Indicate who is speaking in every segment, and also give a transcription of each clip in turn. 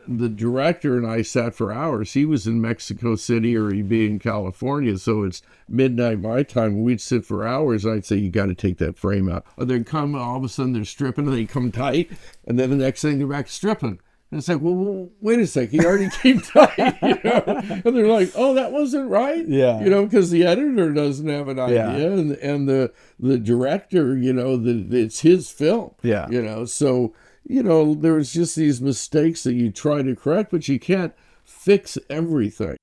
Speaker 1: the director and I sat for hours. He was in Mexico City or he'd be in California, so it's midnight my time. We'd sit for hours. I'd say, you got to take that frame out. Or they'd come, all of a sudden they're stripping, and they come tight, and then the next thing they're back stripping. And it's like, well, wait a sec, he already came tight, you know? And they're like, oh, that wasn't right?
Speaker 2: Yeah.
Speaker 1: You know, because the editor doesn't have an idea,
Speaker 2: Yeah.
Speaker 1: and the director, you know, it's his film.
Speaker 2: Yeah.
Speaker 1: You know, so, you know, there's just these mistakes that you try to correct, but you can't fix everything.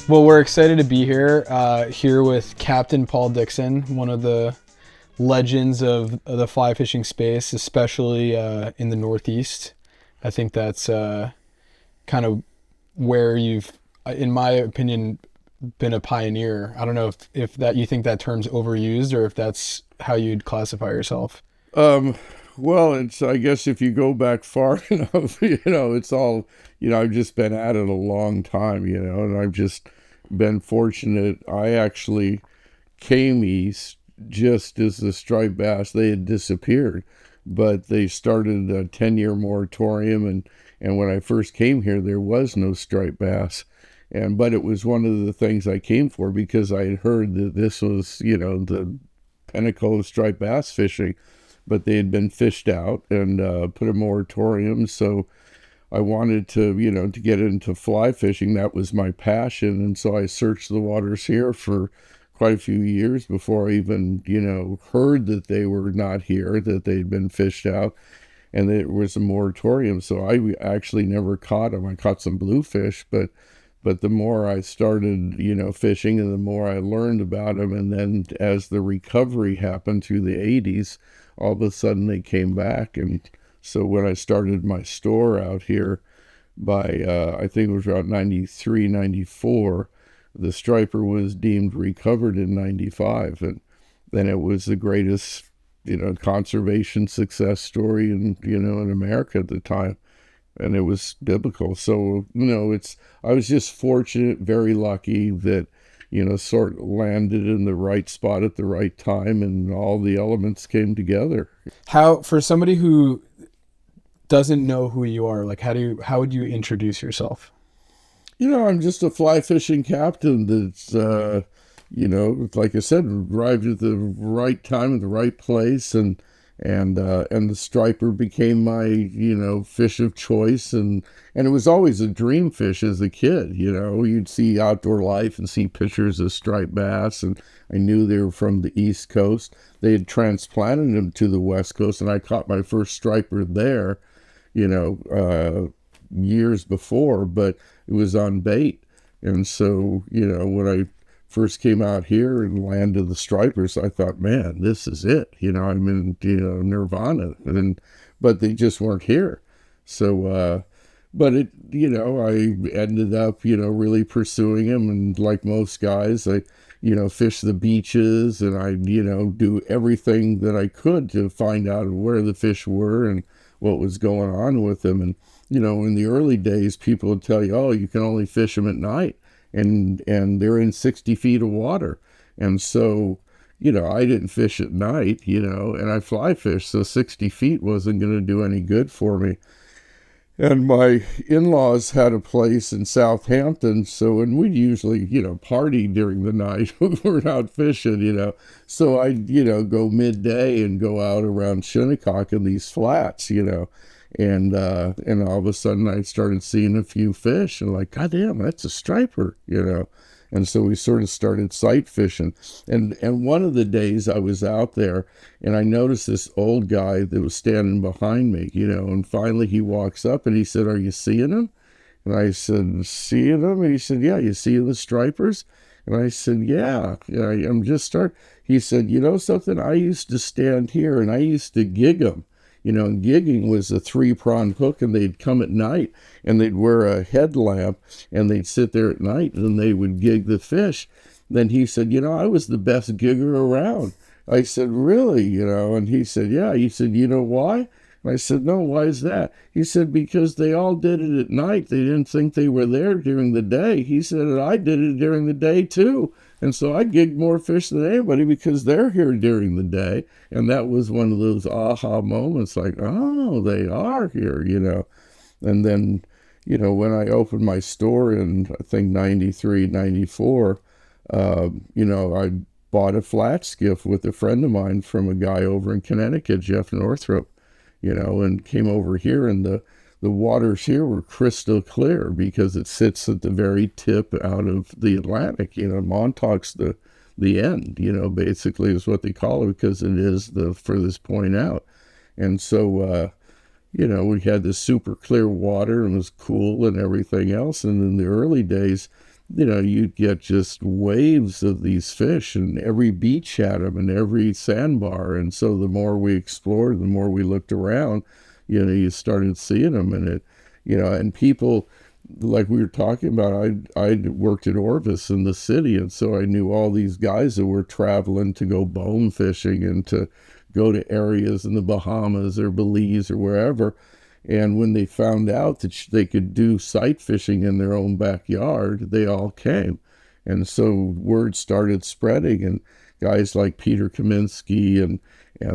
Speaker 2: Well, we're excited to be here with Captain Paul Dixon, one of the legends of the fly fishing space, especially in the Northeast. I think that's kind of where you've, in my opinion, been a pioneer. I don't know if that you think that term's overused or if that's how you'd classify yourself.
Speaker 1: Well, it's, I guess if you go back far enough, you know, it's all, you know, I've just been at it a long time, you know, and I've just been fortunate. I actually came east just as the striped bass, they had disappeared, but they started a 10-year moratorium, and when I first came here, there was no striped bass. But it was one of the things I came for because I had heard that this was, you know, the pinnacle of striped bass fishing, but they had been fished out and put a moratorium. So I wanted to, you know, to get into fly fishing. That was my passion. And so I searched the waters here for quite a few years before I even, you know, heard that they were not here, that they'd been fished out, and there was a moratorium. So I actually never caught them. I caught some bluefish, but the more I started, you know, fishing and the more I learned about them, and then as the recovery happened through the 80s, all of a sudden they came back. And so when I started my store out here by, I think it was around 93, 94, the striper was deemed recovered in 95. And then it was the greatest, you know, conservation success story in, you know, in America at the time. And it was biblical. So, you know, I was just fortunate, very lucky that, you know, sort of landed in the right spot at the right time and all the elements came together.
Speaker 2: How, for somebody who doesn't know who you are, like how would you introduce yourself?
Speaker 1: You know, I'm just a fly fishing captain that's, you know, like I said, arrived at the right time at the right place, and the striper became my, you know, fish of choice, and it was always a dream fish as a kid. You know, you'd see Outdoor Life and see pictures of striped bass, and I knew they were from the East Coast. They had transplanted them to the West Coast, and I caught my first striper there, you know, years before, but it was on bait. And so, you know, when I first came out here and landed the stripers, I thought, man, this is it. You know, I'm in, you know, nirvana. But they just weren't here. So, but it, you know, I ended up, you know, really pursuing them. And like most guys, I, you know, fish the beaches, and I, you know, do everything that I could to find out where the fish were and what was going on with them. And, you know, in the early days, people would tell you, oh, you can only fish them at night. And they're in 60 feet of water. And so, you know, I didn't fish at night, you know, and I fly fish, so 60 feet wasn't going to do any good for me. And my in-laws had a place in Southampton, so, and we'd usually, you know, party during the night. We were out fishing, you know. So I'd, you know, go midday and go out around Shinnecock in these flats, you know. And all of a sudden I started seeing a few fish, and like, God damn, that's a striper, you know. And so we sort of started sight fishing. And one of the days I was out there, and I noticed this old guy that was standing behind me, you know, and finally he walks up and he said, "Are you seeing them?" And I said, "Seeing them?" And he said, "Yeah, you see the stripers?" And I said, yeah, I'm just starting. He said, "You know something? I used to stand here and I used to gig them. You know, and gigging was a 3-pronged hook, and they'd come at night, and they'd wear a headlamp, and they'd sit there at night, and they would gig the fish." Then he said, "You know, I was the best gigger around." I said, "Really?" You know, and he said, "Yeah." He said, "You know why?" And I said, no, why is that? He said, because they all did it at night. They didn't think they were there during the day. He said, and I did it during the day too. And so I gigged more fish than anybody because they're here during the day. And that was one of those aha moments, like, oh, they are here, And then, when I opened my store in, I think, 93, 94, I bought a flat skiff with a friend of mine from a guy over in Connecticut, Jeff Northrop, and came over here, and the waters here were crystal clear because it sits at the very tip out of the Atlantic. Montauk's the end, basically is what they call it because it is the furthest point out. And so, we had this super clear water and it was cool and everything else. And in the early days, you'd get just waves of these fish, and every beach had them and every sandbar. And so the more we explored, the more we looked around, you started seeing them. And and people, like we were talking about, I worked at Orvis in the city. And so I knew all these guys that were traveling to go bone fishing and to go to areas in the Bahamas or Belize or wherever. And when they found out that they could do sight fishing in their own backyard, they all came. And so word started spreading, and guys like Peter Kaminsky and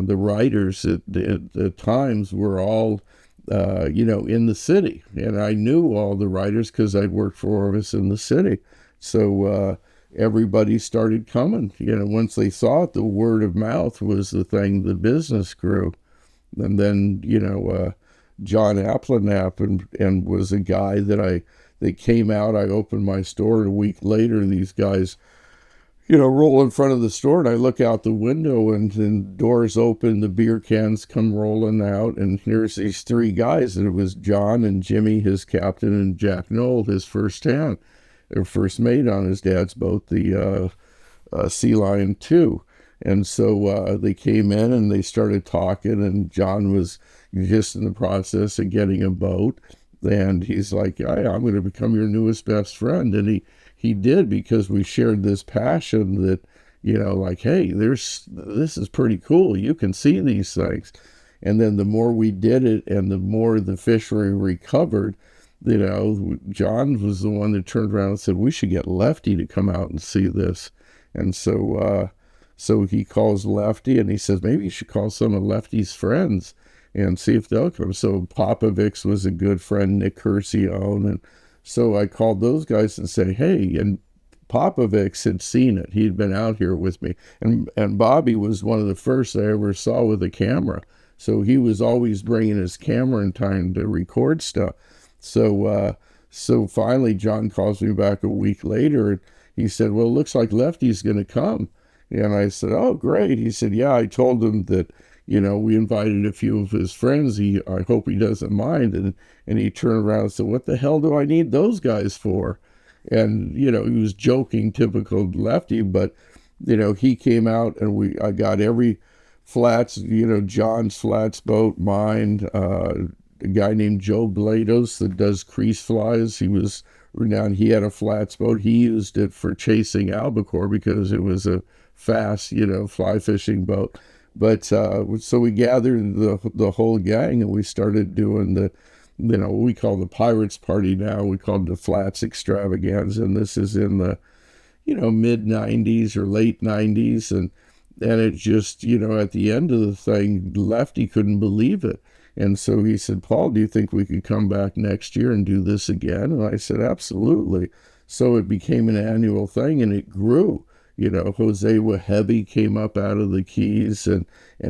Speaker 1: the writers at times were all, in the city. And I knew all the writers because I'd worked for Orvis in the city. So everybody started coming. Once they saw it, the word of mouth was the thing, the business grew. And then, John Applenap and was a guy that came out. I opened my store, and a week later, these guys, roll in front of the store, and I look out the window, and then doors open, the beer cans come rolling out, and here's these three guys, and it was John and Jimmy, his captain, and Jack Knoll, his first mate on his dad's boat, the Sea Lion 2. And so they came in and they started talking, and John was just in the process of getting a boat. And he's like, hey, I'm going to become your newest best friend. And he did, because we shared this passion that, like, hey, this is pretty cool. You can see these things. And then the more we did it and the more the fishery recovered, John was the one that turned around and said, we should get Lefty to come out and see this. And so he calls Lefty, and he says, maybe you should call some of Lefty's friends and see if they'll come. So Popovics was a good friend, Nick Curcione. And so I called those guys and said, hey, and Popovics had seen it. He'd been out here with me. And Bobby was one of the first I ever saw with a camera. So he was always bringing his camera in time to record stuff. So finally, John calls me back a week later, and he said, well, it looks like Lefty's going to come. And I said, oh, great. He said, yeah, I told him that, we invited a few of his friends. I hope he doesn't mind. And he turned around and said, what the hell do I need those guys for? And, he was joking, typical Lefty, but, he came out, and I got every flats, John's flats boat, mine, a guy named Joe Blados that does crease flies. He was renowned. He had a flats boat. He used it for chasing albacore because it was a fast, fly fishing boat. But so we gathered the whole gang, and we started doing the, what we call the Pirates Party now. We call it the Flats Extravaganza, and this is in the, mid 90s or late 90s. And it just, at the end of the thing, Lefty couldn't believe it. And so he said, Paul, do you think we could come back next year and do this again? And I said, absolutely. So it became an annual thing, and it grew. Jose Wahebe came up out of the Keys, and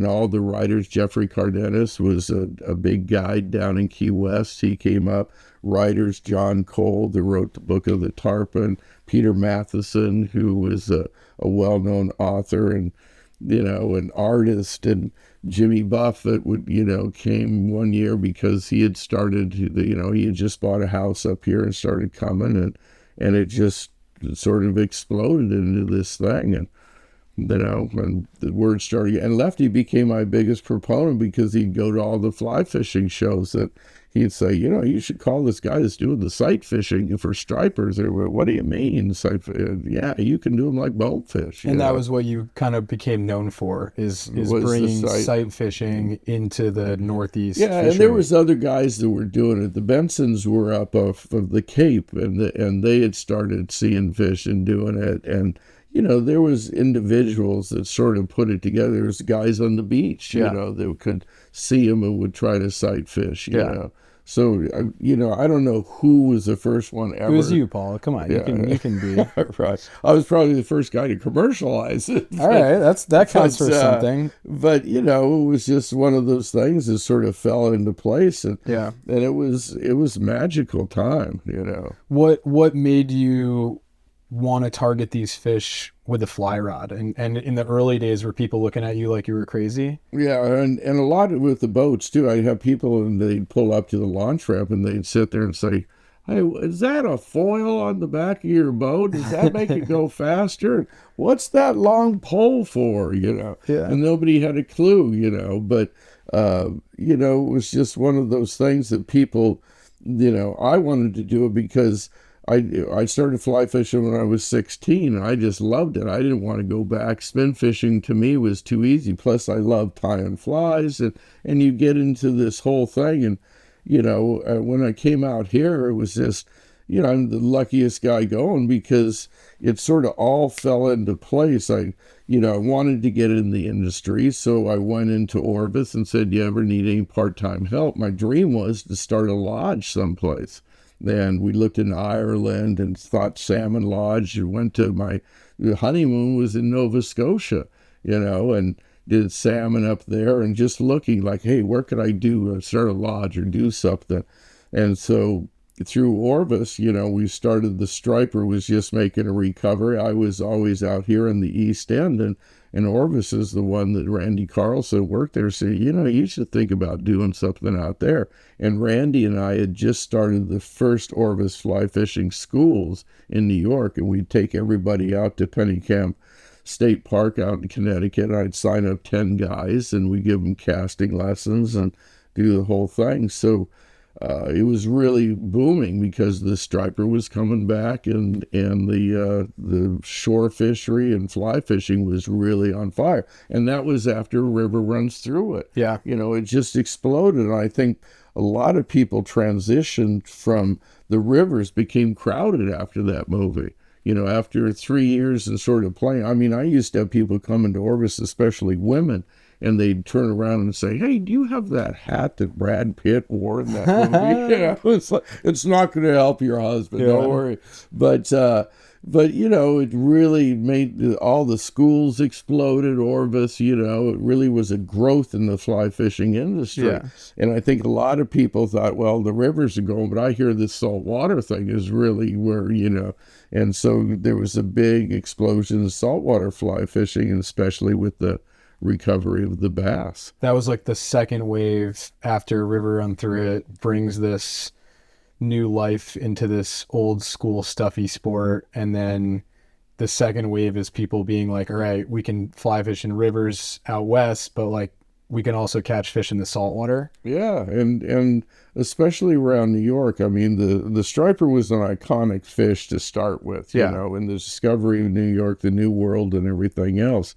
Speaker 1: all the writers. Jeffrey Cardenas was a big guide down in Key West. He came up. Writers, John Cole, that wrote the Book of the Tarpon, Peter Matheson, who was a well-known author and, an artist, and Jimmy Buffett came one year because he had started, he had just bought a house up here and started coming, and it just sort of exploded into this thing. And and the word started, and Lefty became my biggest proponent because he'd go to all the fly fishing shows that he'd say, you should call this guy that's doing the sight fishing for stripers. Or what do you mean? Yeah, you can do them like bonefish.
Speaker 2: And that was what you kind of became known for, is bringing sight fishing into the Northeast.
Speaker 1: Yeah, fishery. And there was other guys that were doing it. The Bensons were up off of the Cape, and they had started seeing fish and doing it. And there was individuals that sort of put it together. There was guys on the beach, that could see them and would try to sight fish, you know. So, I don't know who was the first one ever.
Speaker 2: It was you, Paul. Come on, you can be.
Speaker 1: Right. I was probably the first guy to commercialize it.
Speaker 2: All right, that counts for something.
Speaker 1: But, it was just one of those things that sort of fell into place. And it was magical time,
Speaker 2: What made you want to target these fish with a fly rod? And in the early days, were people looking at you like you were crazy?
Speaker 1: Yeah, and a lot with the boats too. I'd have people, and they'd pull up to the launch ramp, and they'd sit there and say, "Hey, is that a foil on the back of your boat? Does that make it go faster? What's that long pole for?" And nobody had a clue, but it was just one of those things that people, I wanted to do it because I started fly fishing when I was 16, and I just loved it. I didn't want to go back. Spin fishing to me was too easy. Plus, I love tying flies, and you get into this whole thing. And, when I came out here, it was just, I'm the luckiest guy going because it sort of all fell into place. I wanted to get in the industry, so I went into Orvis and said, "You ever need any part-time help?" My dream was to start a lodge someplace. And we looked in Ireland and thought Salmon Lodge, and went to my honeymoon was in Nova Scotia, and did salmon up there, and just looking like, hey, where could I start a lodge or do something? And so through Orvis, we started, the striper was just making a recovery. I was always out here in the East End, and Orvis is the one that Randy Carlson worked there, said, you should think about doing something out there. And Randy and I had just started the first Orvis fly fishing schools in New York, and we'd take everybody out to Pennycamp State Park out in Connecticut. I'd sign up 10 guys, and we'd give them casting lessons and do the whole thing. So it was really booming because the striper was coming back, and the shore fishery and fly fishing was really on fire. And that was after River Runs Through It.
Speaker 2: Yeah.
Speaker 1: It just exploded. And I think a lot of people transitioned from the rivers, became crowded after that movie. After 3 years and sort of playing. I mean, I used to have people come into Orvis, especially women, and they'd turn around and say, "Hey, do you have that hat that Brad Pitt wore in that movie?" It's not going to help your husband, don't worry. But it really made all the schools exploded. Orvis, it really was a growth in the fly fishing industry.
Speaker 2: Yeah.
Speaker 1: And I think a lot of people thought, well, the rivers are going, but I hear this saltwater thing is really where, and so there was a big explosion of saltwater fly fishing, and especially with the recovery of the bass.
Speaker 2: That was like the second wave after River Run Through It brings this new life into this old school stuffy sport. And then the second wave is people being like, all right, we can fly fish in rivers out west, but like we can also catch fish in the saltwater.
Speaker 1: Yeah, and especially around New York. I mean, the striper was an iconic fish to start with, in the discovery of New York, the New World, and everything else.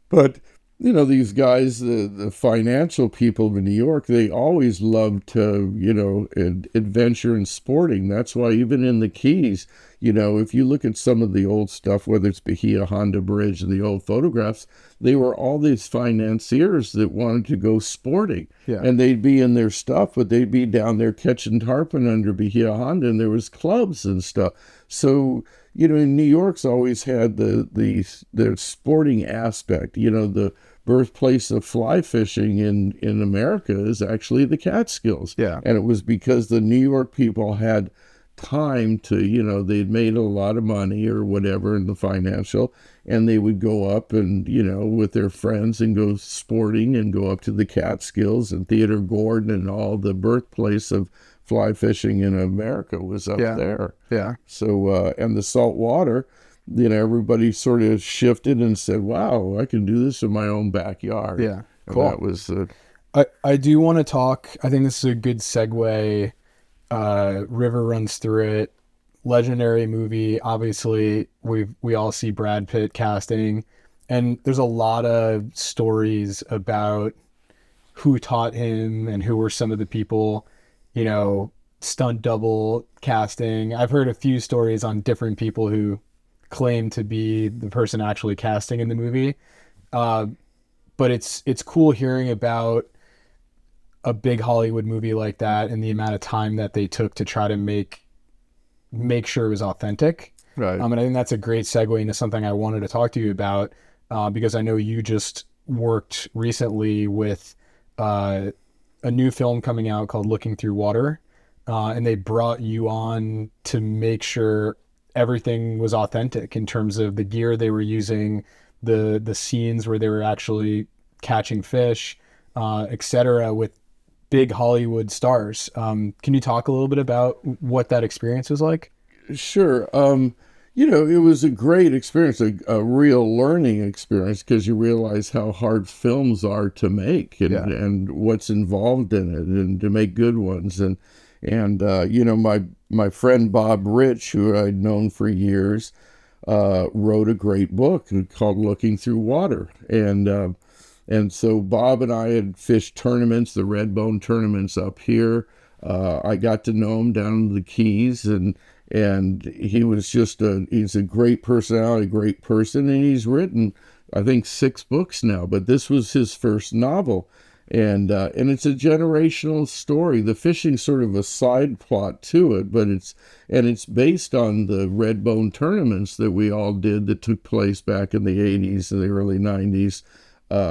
Speaker 1: But, these guys, the financial people of New York, they always loved to, adventure and sporting. That's why even in the Keys, if you look at some of the old stuff, whether it's Bahia Honda Bridge and the old photographs, they were all these financiers that wanted to go sporting.
Speaker 2: Yeah.
Speaker 1: And they'd be in their stuff, but they'd be down there catching tarpon under Bahia Honda, and there was clubs and stuff. So, New York's always had the sporting aspect. The birthplace of fly fishing in America is actually the Catskills.
Speaker 2: Yeah. And
Speaker 1: it was because the New York people had time to, they'd made a lot of money or whatever in the financial, and they would go up and, with their friends and go sporting and go up to the Catskills, and Theodore Gordon and all the birthplace of fly fishing in America was up there.
Speaker 2: Yeah.
Speaker 1: So, and the salt water, everybody sort of shifted and said, wow, I can do this in my own backyard.
Speaker 2: Yeah.
Speaker 1: And
Speaker 2: cool.
Speaker 1: that was
Speaker 2: I do want to talk. I think this is a good segue. River runs through it. Legendary movie. Obviously, we all see Brad Pitt casting, and there's a lot of stories about who taught him and who were some of the people, stunt double casting. I've heard a few stories on different people who claim to be the person actually casting in the movie. But it's cool hearing about a big Hollywood movie like that and the amount of time that they took to try to make sure it was authentic.
Speaker 1: Right.
Speaker 2: And I think that's a great segue into something I wanted to talk to you about, because I know you just worked recently with a new film coming out called Looking Through Water, and they brought you on to make sure everything was authentic in terms of the gear they were using, the scenes where they were actually catching fish, etc., with big Hollywood stars. Can you talk a little bit about what that experience was like?
Speaker 1: Sure. It was a great experience, a real learning experience, because you realize how hard films are to make and what's involved in it, and to make good ones. And my friend Bob Rich, who I'd known for years, wrote a great book called Looking Through Water. And so Bob and I had fished tournaments, the Redbone tournaments up here. I got to know him down in the Keys, and he was he's a great personality, great person, and he's written, I think, 6 books now, but this was his first novel. And it's a generational story. The fishing's sort of a side plot to it, but it's based on the Redbone tournaments that we all did that took place back in the 80s and the early 90s,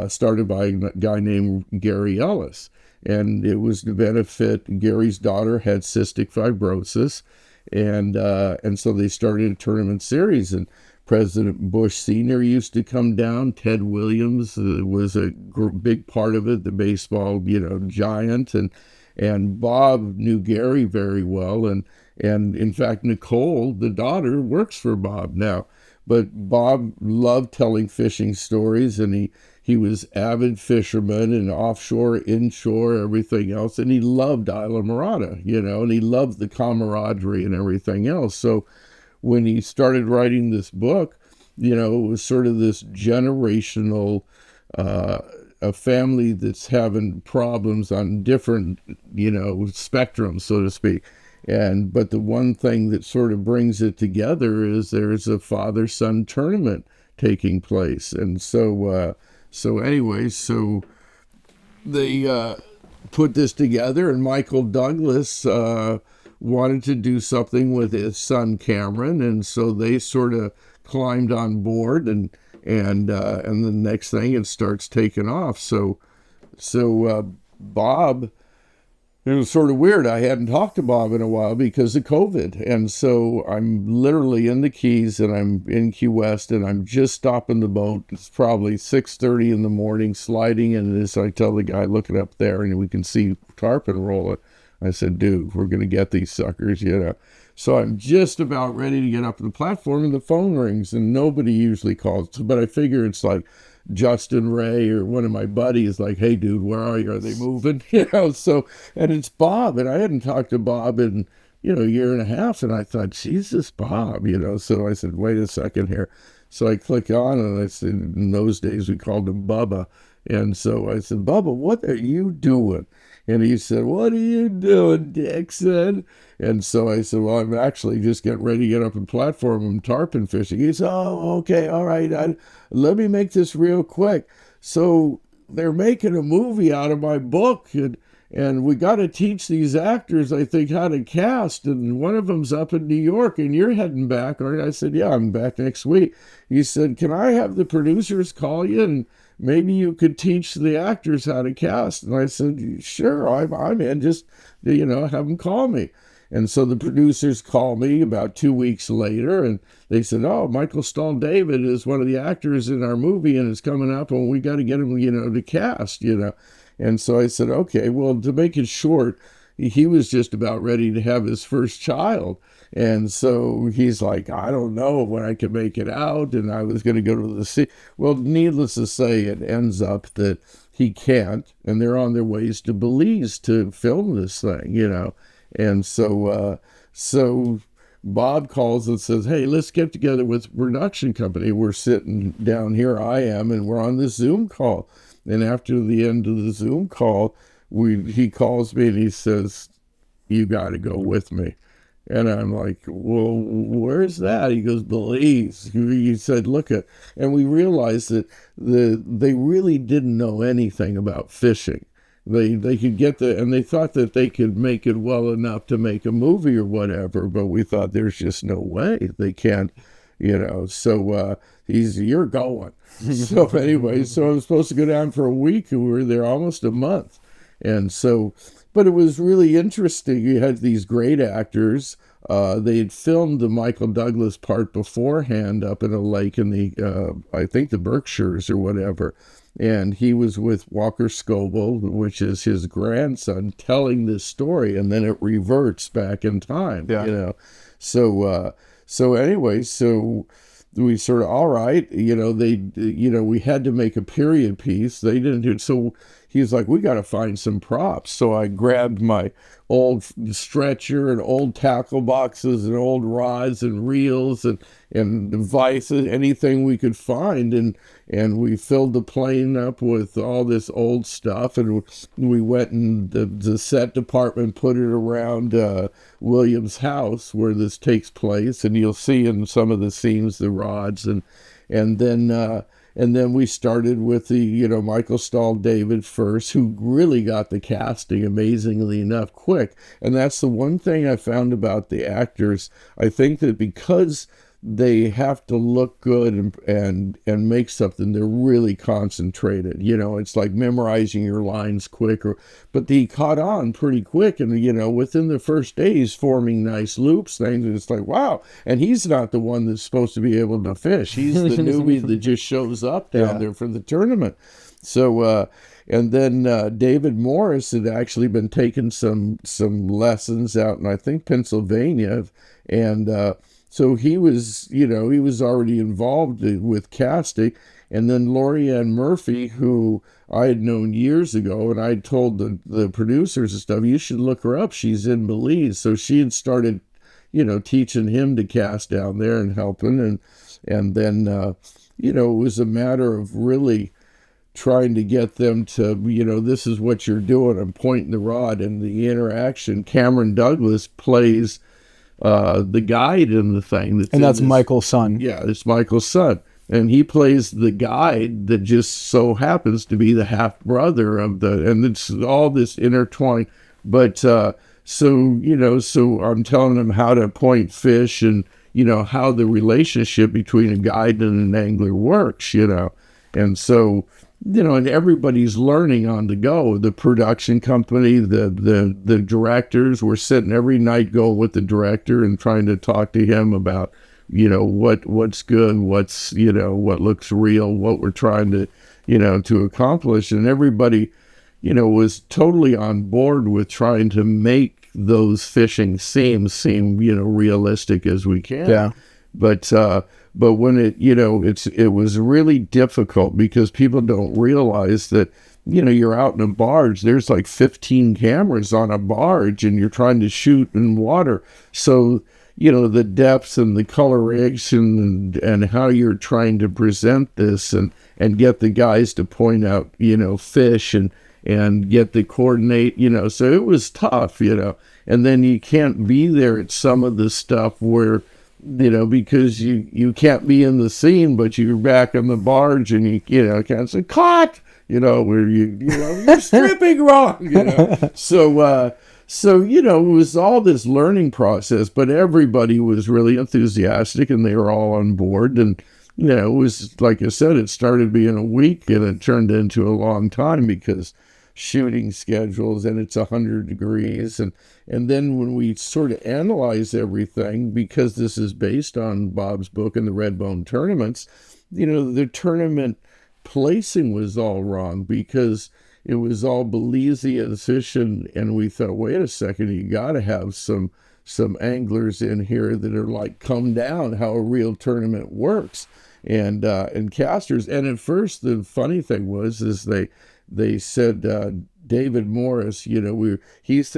Speaker 1: started by a guy named Gary Ellis. And it was to benefit, Gary's daughter had cystic fibrosis, and so they started a tournament series. And President Bush Sr. used to come down. Ted Williams was a big part of it, the baseball, giant. And Bob knew Gary very well. And in fact, Nicole, the daughter, works for Bob now. But Bob loved telling fishing stories, and he was avid fisherman, and offshore, inshore, everything else. And he loved Isla Morada, and he loved the camaraderie and everything else. So when he started writing this book, it was sort of this generational, a family that's having problems on different, spectrums, so to speak. But the one thing that sort of brings it together is there's a father-son tournament taking place. And so they put this together, and Michael Douglas wanted to do something with his son Cameron, and so they sort of climbed on board, and the next thing, it starts taking off. So Bob, it was sort of weird. I hadn't talked to Bob in a while because of COVID. And so I'm literally in the Keys, and I'm in Key West, and I'm just stopping the boat. It's probably 6:30 in the morning, sliding in this. I tell the guy, look it up there, and we can see tarpon roll it. I said, dude, we're going to get these suckers, So I'm just about ready to get up on the platform, and the phone rings, and nobody usually calls. But I figure it's like Justin Ray or one of my buddies, like, hey, dude, where are you? Are they moving? So, and it's Bob, and I hadn't talked to Bob in, a year and a half, and I thought, Jesus, Bob, So I said, wait a second here. So I click on, and I said, in those days, we called him Bubba. And so I said, Bubba, what are you doing? And he said, what are you doing, Dixon? And so I said, well, I'm actually just getting ready to get up on the platform. I'm tarpon fishing. He said, oh, okay, all right. Let me make this real quick. So they're making a movie out of my book, and we got to teach these actors, I think, how to cast. And one of them's up in New York, and you're heading back, aren't you? I said, yeah, I'm back next week. He said, can I have the producers call you, and maybe you could teach the actors how to cast? And I said, sure, I'm in. Just, have them call me. And so the producers called me about 2 weeks later, and they said, oh, Michael Stahl-David is one of the actors in our movie, and is coming up, and we got to get him, to cast, And so I said, okay, well, to make it short, he was just about ready to have his first child. And so he's like, I don't know when I can make it out. And I was going to go to the sea. Well, needless to say, it ends up that he can't, and they're on their ways to Belize to film this thing, and so Bob calls and says, hey, let's get together with production company. We're sitting down here, I am, and we're on this Zoom call. And after the end of the Zoom call, he calls me and he says, you got to go with me. And I'm like, well, where's that? He goes, Belize. He said, and we realized that they really didn't know anything about fishing. They could get and they thought that they could make it well enough to make a movie or whatever, but we thought there's just no way they can't, so you're going. So anyway, so I was supposed to go down for a week, and we were there almost a month. And so, but it was really interesting. You had these great actors. They had filmed the Michael Douglas part beforehand up in a lake in the, I think the Berkshires or whatever. And he was with Walker Scobell, which is his grandson, telling this story, and then it reverts back in time, So anyway, so we sort of, all right, we had to make a period piece. They didn't do it. So he's like, we got to find some props. So I grabbed my old stretcher and old tackle boxes and old rods and reels and devices, anything we could find. And we filled the plane up with all this old stuff. And we went in the set department, put it around William's house where this takes place. And you'll see in some of the scenes, the rods. And then we started with the, Michael Stahl-David first, who really got the casting amazingly enough quick. And that's the one thing I found about the actors. I think that because they have to look good and make something, they're really concentrated. It's like memorizing your lines quick. But he caught on pretty quick, and within the first day he's forming nice loops, things, and it's like, wow. And he's not the one that's supposed to be able to fish. He's the newbie that just shows up down there for the tournament. So and then David Morse had actually been taking some lessons out in, I think, Pennsylvania, and so he was, he was already involved with casting. And then Lorianne Murphy, who I had known years ago, and I told the producers and stuff, you should look her up. She's in Belize. So she had started, teaching him to cast down there and helping. And then, it was a matter of really trying to get them to, this is what you're doing. I'm pointing the rod, and the interaction. Cameron Douglas plays the guide in the thing.
Speaker 2: And that's Michael's son.
Speaker 1: Yeah, it's Michael's son. And he plays the guide that just so happens to be the half-brother and it's all this intertwined. But, so I'm telling him how to point fish and, how the relationship between a guide and an angler works, And so, and everybody's learning on the go. The production company, the directors, were sitting every night going with the director and trying to talk to him about, what's good, what's, what looks real, what we're trying to, to accomplish. And everybody, was totally on board with trying to make those fishing seem, realistic as we can.
Speaker 2: Yeah.
Speaker 1: But when it was really difficult because people don't realize that, you're out in a barge, there's like 15 cameras on a barge and you're trying to shoot in water. So, the depths and the coloration and how you're trying to present this and get the guys to point out, fish and get the coordinate, so it was tough, and then you can't be there at some of the stuff where, because you can't be in the scene, but you're back on the barge and you can't say, caught, where you're stripping wrong, So, it was all this learning process, but everybody was really enthusiastic and they were all on board. And, it was, like I said, it started being a week and it turned into a long time because shooting schedules and it's 100 degrees. And then when we sort of analyze everything, because this is based on Bob's book and the Redbone tournaments, the tournament placing was all wrong because it was all Belizean fishing, and we thought, wait a second, you got to have some anglers in here that are like, come down, how a real tournament works, and casters. And at first, the funny thing was, is they said David Morris, he's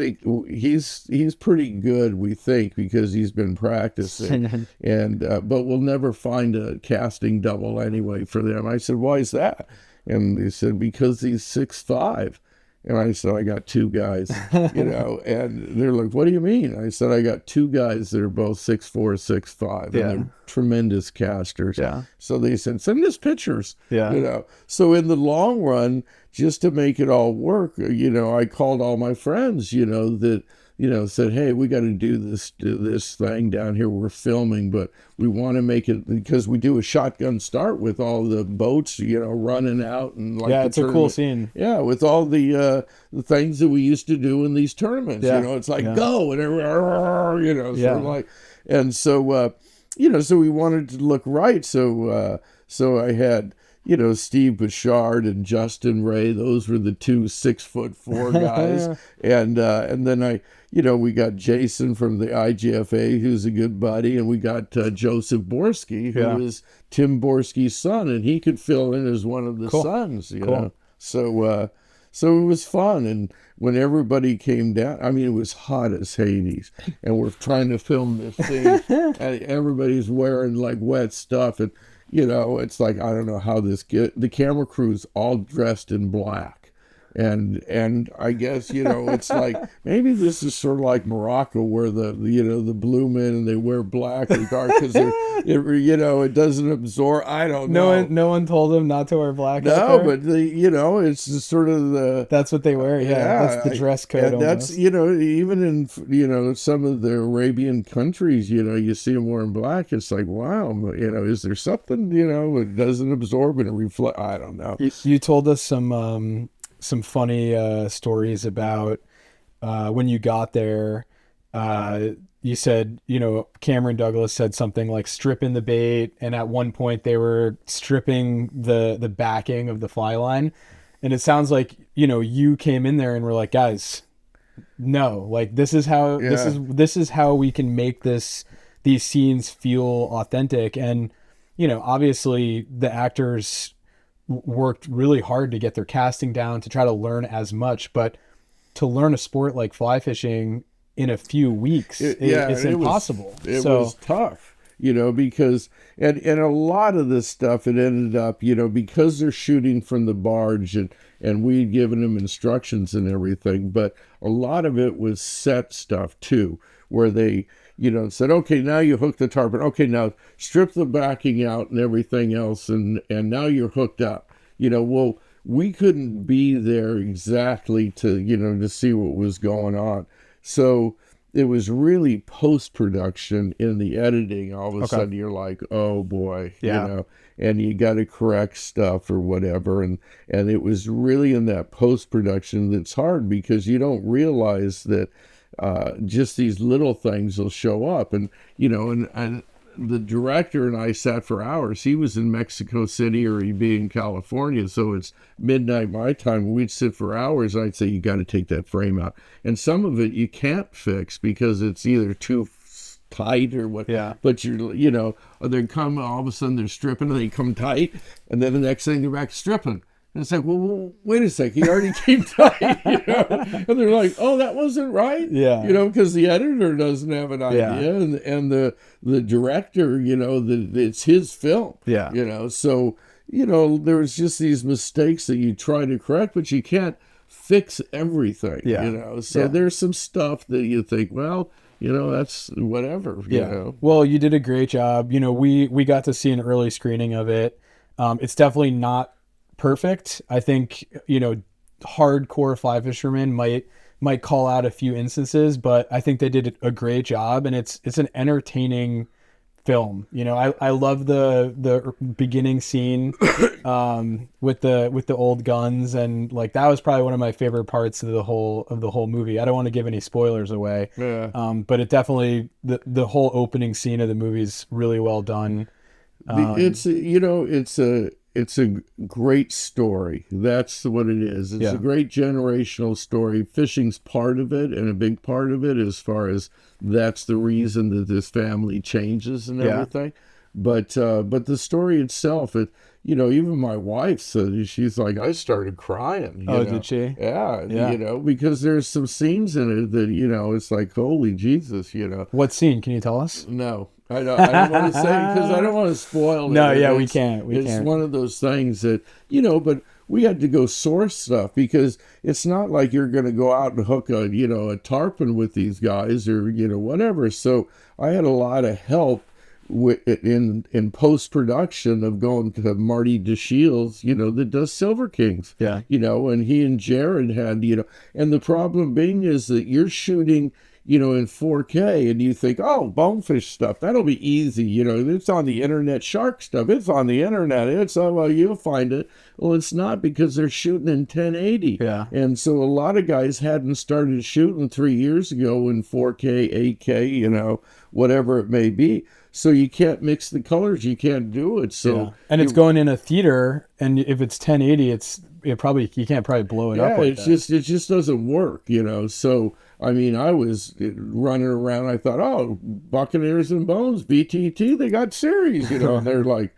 Speaker 1: pretty good, we think, because he's been practicing, and but we'll never find a casting double anyway for them. I said, why is that? And they said, because he's 6'5". And I said, I got two guys, and they're like, what do you mean? I said, I got two guys that are both 6'4", 6'5", and they're tremendous casters.
Speaker 2: Yeah.
Speaker 1: So they said, send us pictures.
Speaker 2: Yeah.
Speaker 1: So in the long run, just to make it all work, I called all my friends, that, said, hey, we got to do this thing down here. We're filming, but we want to make it, because we do a shotgun start with all the boats, running out, and
Speaker 2: it's a cool scene.
Speaker 1: Yeah, with all the things that we used to do in these tournaments. It's like go and so we wanted to look right. So I had Steve Bouchard and Justin Ray. Those were the two 6'4" guys, and then we got Jason from the IGFA, who's a good buddy, and we got Joseph Borski, who is Tim Borski's son, and he could fill in as one of the sons. So it was fun, and when everybody came down, it was hot as Hades, and we're trying to film this thing, and everybody's wearing like wet stuff, and it's like, I don't know how the camera crew's all dressed in black. And I guess, it's like, maybe this is sort of like Morocco, where the blue men, and they wear black or dark because it doesn't absorb. I don't know.
Speaker 2: No one told them not to wear black.
Speaker 1: No, but it's just sort of
Speaker 2: that's what they wear. Yeah, that's the dress code.
Speaker 1: And that's, even in, some of the Arabian countries, you see them wearing black. It's like, wow, is there something, it doesn't absorb and it reflect? I don't know.
Speaker 2: You told us some funny stories about when you got there. You said, Cameron Douglas said something like stripping the bait, and at one point they were stripping the backing of the fly line, and it sounds like you came in there and were like, guys, no, like this is how this is how we can make these scenes feel authentic. And obviously the actors worked really hard to get their casting down, to try to learn as much, but to learn a sport like fly fishing in a few weeks, it's impossible.
Speaker 1: It was tough, because and a lot of this stuff, it ended up, because they're shooting from the barge, and we'd given them instructions and everything, but a lot of it was set stuff too, where they said, okay, now you hook the tarpon. Okay, now strip the backing out and everything else, and now you're hooked up. Well, we couldn't be there exactly to see what was going on. So it was really post-production in the editing. All of a sudden you're like, oh boy, and you got to correct stuff or whatever. And it was really in that post-production that's hard, because you don't realize that just these little things will show up. And and the director and I sat for hours. He was in Mexico City, or he'd be in California, so it's midnight my time. We'd sit for hours. I'd say, you got to take that frame out, and some of it you can't fix because it's either too tight or what. But they come, all of a sudden they're stripping, and they come tight, and then the next thing they're back stripping. And it's like, well, wait a sec, he already came tight, and they're like, oh, that wasn't right, because the editor doesn't have an idea, and the director, it's his film, so there was just these mistakes that you try to correct, but you can't fix everything, so there's some stuff that you think, well, that's whatever,
Speaker 2: Well, you did a great job. We got to see an early screening of it. It's definitely not perfect. I think hardcore fly fishermen might call out a few instances, but I think they did a great job, and it's an entertaining film. I love the beginning scene with the old guns, and like that was probably one of my favorite parts of the whole movie. I don't want to give any spoilers away, but it definitely, the whole opening scene of the movie is really well done.
Speaker 1: It's a great story. That's what it is. It's a great generational story. Fishing's part of it, and a big part of it, as far as that's the reason that this family changes and everything. but the story itself, even my wife said, she's like, I started crying.
Speaker 2: Did she?
Speaker 1: Yeah, because there's some scenes in it that, it's like, holy Jesus,
Speaker 2: What scene? Can you tell us?
Speaker 1: No, I don't want to say, because I don't want to spoil it.
Speaker 2: No, yeah, we can't.
Speaker 1: It's one of those things that, but we had to go source stuff, because it's not like you're going to go out and hook a tarpon with these guys or, whatever. So I had a lot of help in post-production of going to Marty DeShields, that does Silver Kings.
Speaker 2: Yeah.
Speaker 1: And he and Jared had, and the problem being is that you're shooting, in 4K, and you think, oh, bonefish stuff, that'll be easy. It's on the internet. Shark stuff, it's on the internet. You'll find it. Well, it's not, because they're shooting in 1080.
Speaker 2: Yeah.
Speaker 1: And so a lot of guys hadn't started shooting 3 years ago in 4K, 8K, whatever it may be. So you can't mix the colors. You can't do it. So
Speaker 2: and it's going in a theater, and if it's 1080, you can't probably blow it up.
Speaker 1: It just doesn't work, So I mean, I was running around. I thought, oh, Buccaneers and Bones, BTT, they got series, and they're like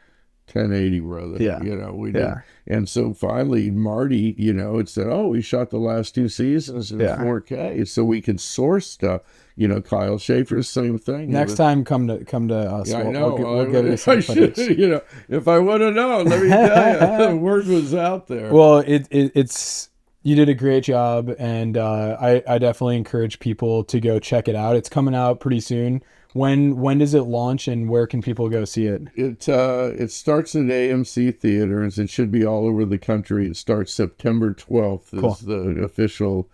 Speaker 1: 1080, brother.
Speaker 2: Yeah.
Speaker 1: We did. And so finally, Marty, it said, oh, we shot the last 2 seasons in 4K, so we can source stuff. Kyle Schaefer's same thing.
Speaker 2: Next time, come to us.
Speaker 1: Yeah, I know.
Speaker 2: We'll get you some footage.
Speaker 1: If I would have known, let me tell you, the word was out there.
Speaker 2: Well, it's you did a great job, and I definitely encourage people to go check it out. It's coming out pretty soon. When does it launch, and where can people go see it?
Speaker 1: It starts at AMC theaters. It should be all over the country. It starts September 12th is the official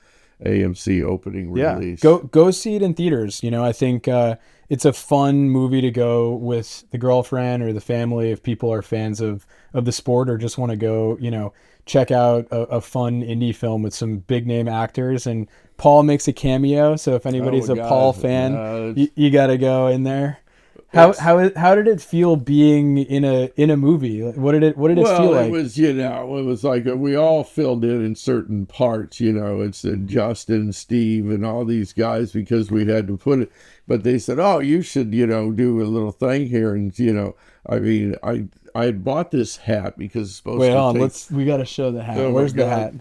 Speaker 1: AMC opening release.
Speaker 2: Go see it in theaters. I think it's a fun movie to go with the girlfriend or the family if people are fans of the sport, or just want to go, check out a fun indie film with some big name actors. And Paul makes a cameo, so if anybody's a Paul fan, you got to go in there. How did it feel being in a movie? What did it feel like?
Speaker 1: It was like we all filled in certain parts. It's Justin, Steve, and all these guys, because we had to put it. But they said, oh, you should do a little thing here, and I mean, I had bought this hat because it's supposed to.
Speaker 2: We got to show the hat. Where's the hat?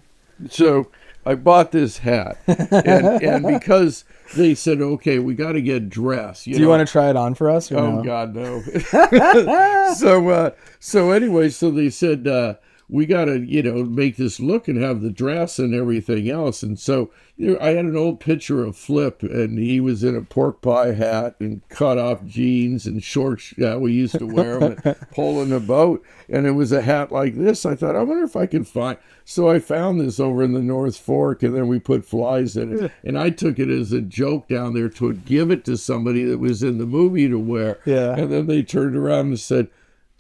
Speaker 1: So I bought this hat, and because they said, okay, we got to get dressed.
Speaker 2: Do you want to try it on for us? Or no?
Speaker 1: God, no. So anyway, so they said, we got to, make this look and have the dress and everything else. And so I had an old picture of Flip, and he was in a pork pie hat and cut off jeans and shorts. Yeah, we used to wear them and pulling a boat. And it was a hat like this. I thought, I wonder if I can find. So I found this over in the North Fork, and then we put flies in it. And I took it as a joke down there to give it to somebody that was in the movie to wear.
Speaker 2: Yeah.
Speaker 1: And then they turned around and said,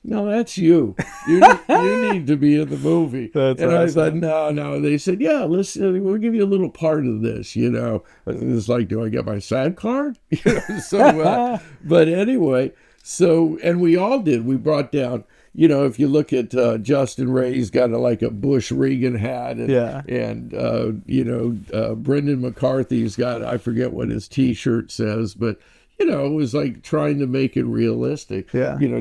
Speaker 1: no, that's you. You need to be in the movie.
Speaker 2: That's
Speaker 1: and
Speaker 2: awesome.
Speaker 1: I thought, no. They said, yeah, listen, we'll give you a little part of this, It's like, do I get my SAG card? But anyway, and we all did. We brought down, if you look at Justin Ray, he's got a Bush Regan hat. And Brendan McCarthy's got, I forget what his T-shirt says, but it was like trying to make it realistic,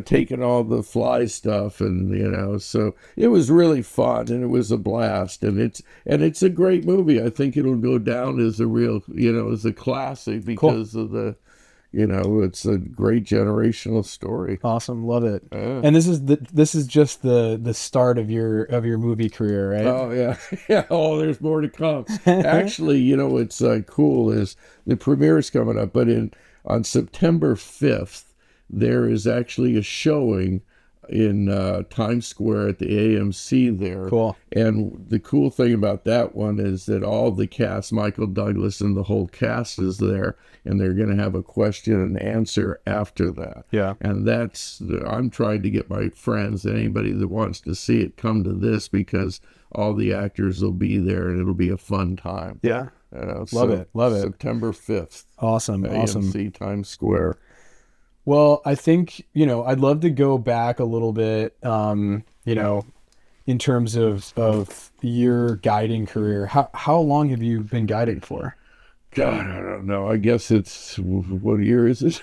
Speaker 1: taking all the fly stuff and, so it was really fun, and it was a blast, and it's a great movie. I think it'll go down as a real, as a classic because of the, it's a great generational story.
Speaker 2: Awesome. Love it. And this is just the start of your movie career, right?
Speaker 1: Oh yeah. Yeah. Oh, there's more to come. Actually, what's cool is the premiere is coming up, but on September 5th, there is actually a showing in Times Square at the AMC there.
Speaker 2: Cool.
Speaker 1: And the cool thing about that one is that all the cast, Michael Douglas and the whole cast is there, and they're going to have a question and answer after that.
Speaker 2: Yeah.
Speaker 1: And I'm trying to get my friends, anybody that wants to see it, come to this, because all the actors will be there, and it'll be a fun time.
Speaker 2: Yeah. Love it.
Speaker 1: September 5th.
Speaker 2: Awesome.
Speaker 1: AMC Times Square.
Speaker 2: Well, I think, I'd love to go back a little bit, in terms of your guiding career. How long have you been guiding for?
Speaker 1: God, I don't know. I guess it's, what year is it?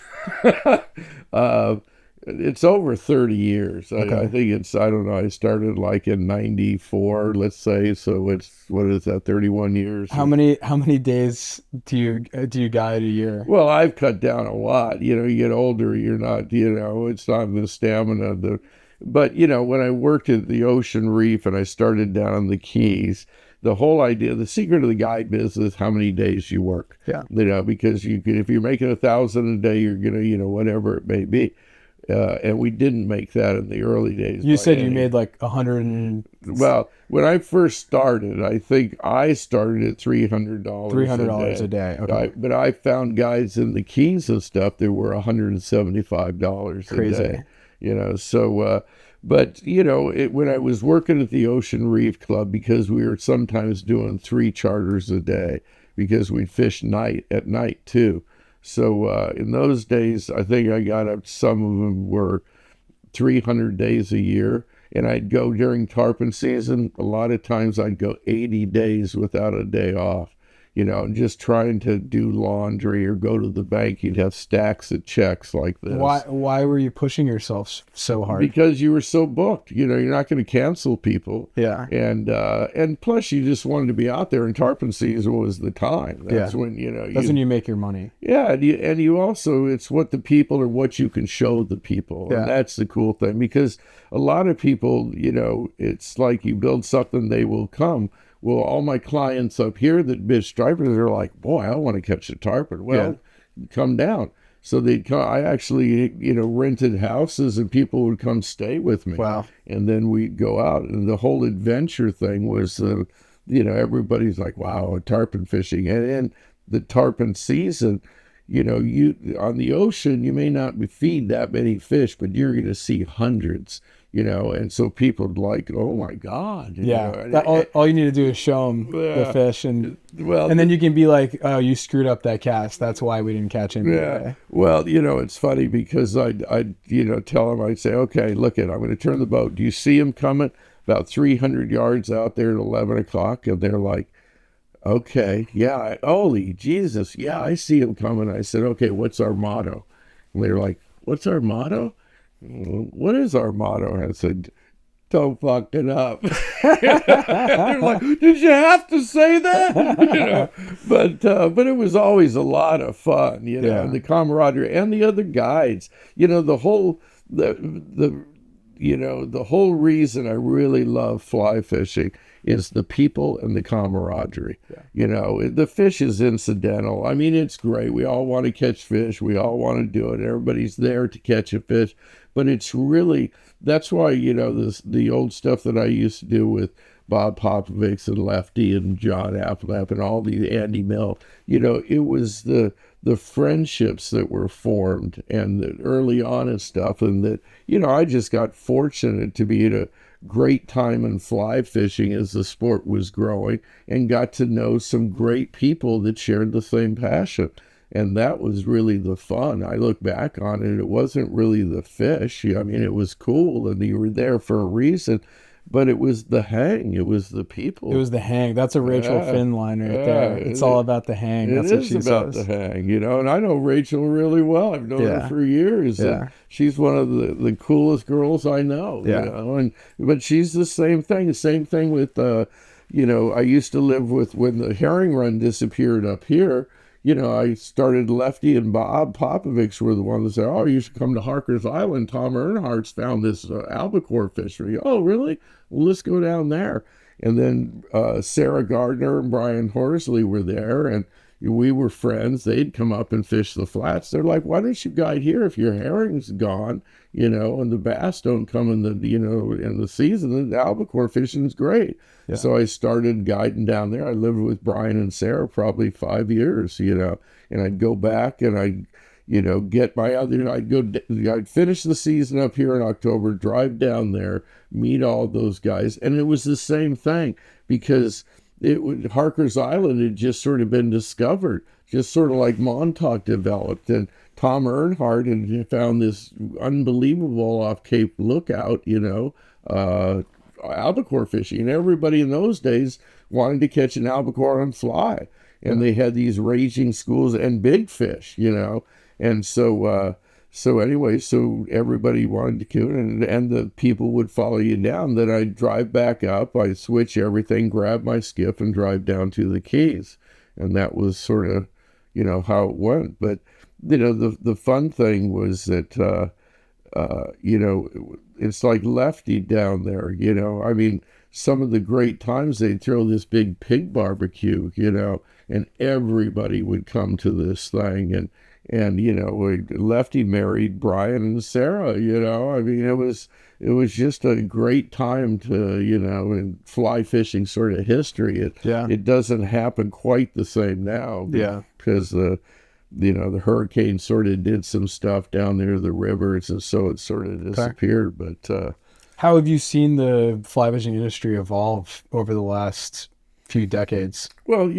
Speaker 1: It's over 30 years.
Speaker 2: Okay.
Speaker 1: I think it's, I don't know, I started like in 94, let's say. So it's, what is that, 31 years?
Speaker 2: How many days do you guide a year?
Speaker 1: Well, I've cut down a lot. You get older, you're not, it's not the stamina. But, when I worked at the Ocean Reef and I started down in the Keys, the whole idea, the secret of the guide business, how many days you work.
Speaker 2: Yeah.
Speaker 1: Because if you're making 1,000 a day, you're going to, whatever it may be. And we didn't make that in the early days.
Speaker 2: You said you made like 100.
Speaker 1: Well, when I first started, I think I started at $300.
Speaker 2: $300 a day. Okay.
Speaker 1: But I found guys in the Keys and stuff that were $175
Speaker 2: Crazy.
Speaker 1: a day. So, but when I was working at the Ocean Reef Club, because we were sometimes doing 3 charters a day, because we'd fish at night too. So in those days, I think I got up, some of them were 300 days a year, and I'd go during tarpon season. A lot of times I'd go 80 days without a day off, just trying to do laundry or go to the bank. You'd have stacks of checks like this.
Speaker 2: Why were you pushing yourself so hard?
Speaker 1: Because you were so booked. You're not going to cancel people.
Speaker 2: Yeah.
Speaker 1: And plus you just wanted to be out there, and tarpon season was the time. That's when,
Speaker 2: that's when you make your money.
Speaker 1: Yeah. And you also, it's what the people or what you can show the people.
Speaker 2: Yeah.
Speaker 1: And that's the cool thing, because a lot of people, it's like you build something, they will come. Well, all my clients up here that bid stripers are like, boy, I want to catch a tarpon. Well, come down. So they'd come. I actually, rented houses, and people would come stay with me.
Speaker 2: Wow.
Speaker 1: And then we'd go out. And the whole adventure thing was, everybody's like, wow, tarpon fishing. And in the tarpon season, you on the ocean, you may not feed that many fish, but you're going to see hundreds. And so people like, oh my God.
Speaker 2: All you need to do is show them the fish, and then you can be like, oh, you screwed up that cast. That's why we didn't catch him.
Speaker 1: Yeah. Well, it's funny, because I'd tell them, I'd say, okay, I'm going to turn the boat. Do you see him coming? About 300 yards out there at 11 o'clock. And they're like, okay, yeah, holy Jesus. Yeah, I see him coming. I said, okay, what's our motto? And they're like, what's our motto? What is our motto? I said, don't fuck it up. They're like, did you have to say that? But it was always a lot of fun, and the camaraderie and the other guides, the whole reason I really love fly fishing is the people and the camaraderie. The fish is incidental. I mean, it's great. We all want to catch fish. We all want to do it. Everybody's there to catch a fish. But it's really, that's why, the old stuff that I used to do with Bob Popovics and Lefty and John Applap and all the Andy Mill, it was the friendships that were formed, and the early on and stuff. And that, I just got fortunate to be at a great time in fly fishing as the sport was growing, and got to know some great people that shared the same passion. And that was really the fun. I look back on it, it wasn't really the fish. I mean, it was cool, and you were there for a reason, but it was the hang. It was the people.
Speaker 2: It was the hang. That's a Rachel Finn line right there. It's all about the hang. That's what she says. It is about
Speaker 1: the hang, and I know Rachel really well. I've known her for years.
Speaker 2: Yeah.
Speaker 1: She's one of the coolest girls I know. But she's the same thing. The same thing with, I used to live with, when the herring run disappeared up here, I started Lefty and Bob Popovics were the ones that said, oh, you should come to Harker's Island. Tom Earnhardt's found this albacore fishery. Oh, really? Well, let's go down there. And then Sarah Gardner and Brian Horsley were there, and we were friends. They'd come up and fish the flats. They're like, why don't you guide here if your herring's gone, and the bass don't come in the, in the season? The albacore fishing's great. Yeah. So I started guiding down there. I lived with Brian and Sarah probably 5 years, and I'd go back and I'd, get my other, I'd finish the season up here in October, drive down there, meet all those guys. And it was the same thing, because Harker's Island had just sort of been discovered, just sort of like Montauk developed. And Tom Earnhardt had found this unbelievable off Cape Lookout, albacore fishing. And everybody in those days wanted to catch an albacore on fly. And they had these raging schools and big fish, And so so anyway, so everybody wanted to kill it, and the people would follow you down. Then I'd drive back up, I'd switch everything, grab my skiff, and drive down to the Keys. And that was sort of, how it went. But, the fun thing was that, it's like Lefty down there, I mean, some of the great times they'd throw this big pig barbecue, and everybody would come to this thing. And Lefty married Brian and Sarah, I mean, it was just a great time to, in fly fishing sort of history. It doesn't happen quite the same now. Because the hurricane sort of did some stuff down near the rivers, and so it sort of disappeared. But
Speaker 2: how have you seen the fly fishing industry evolve over the last few decades? Well,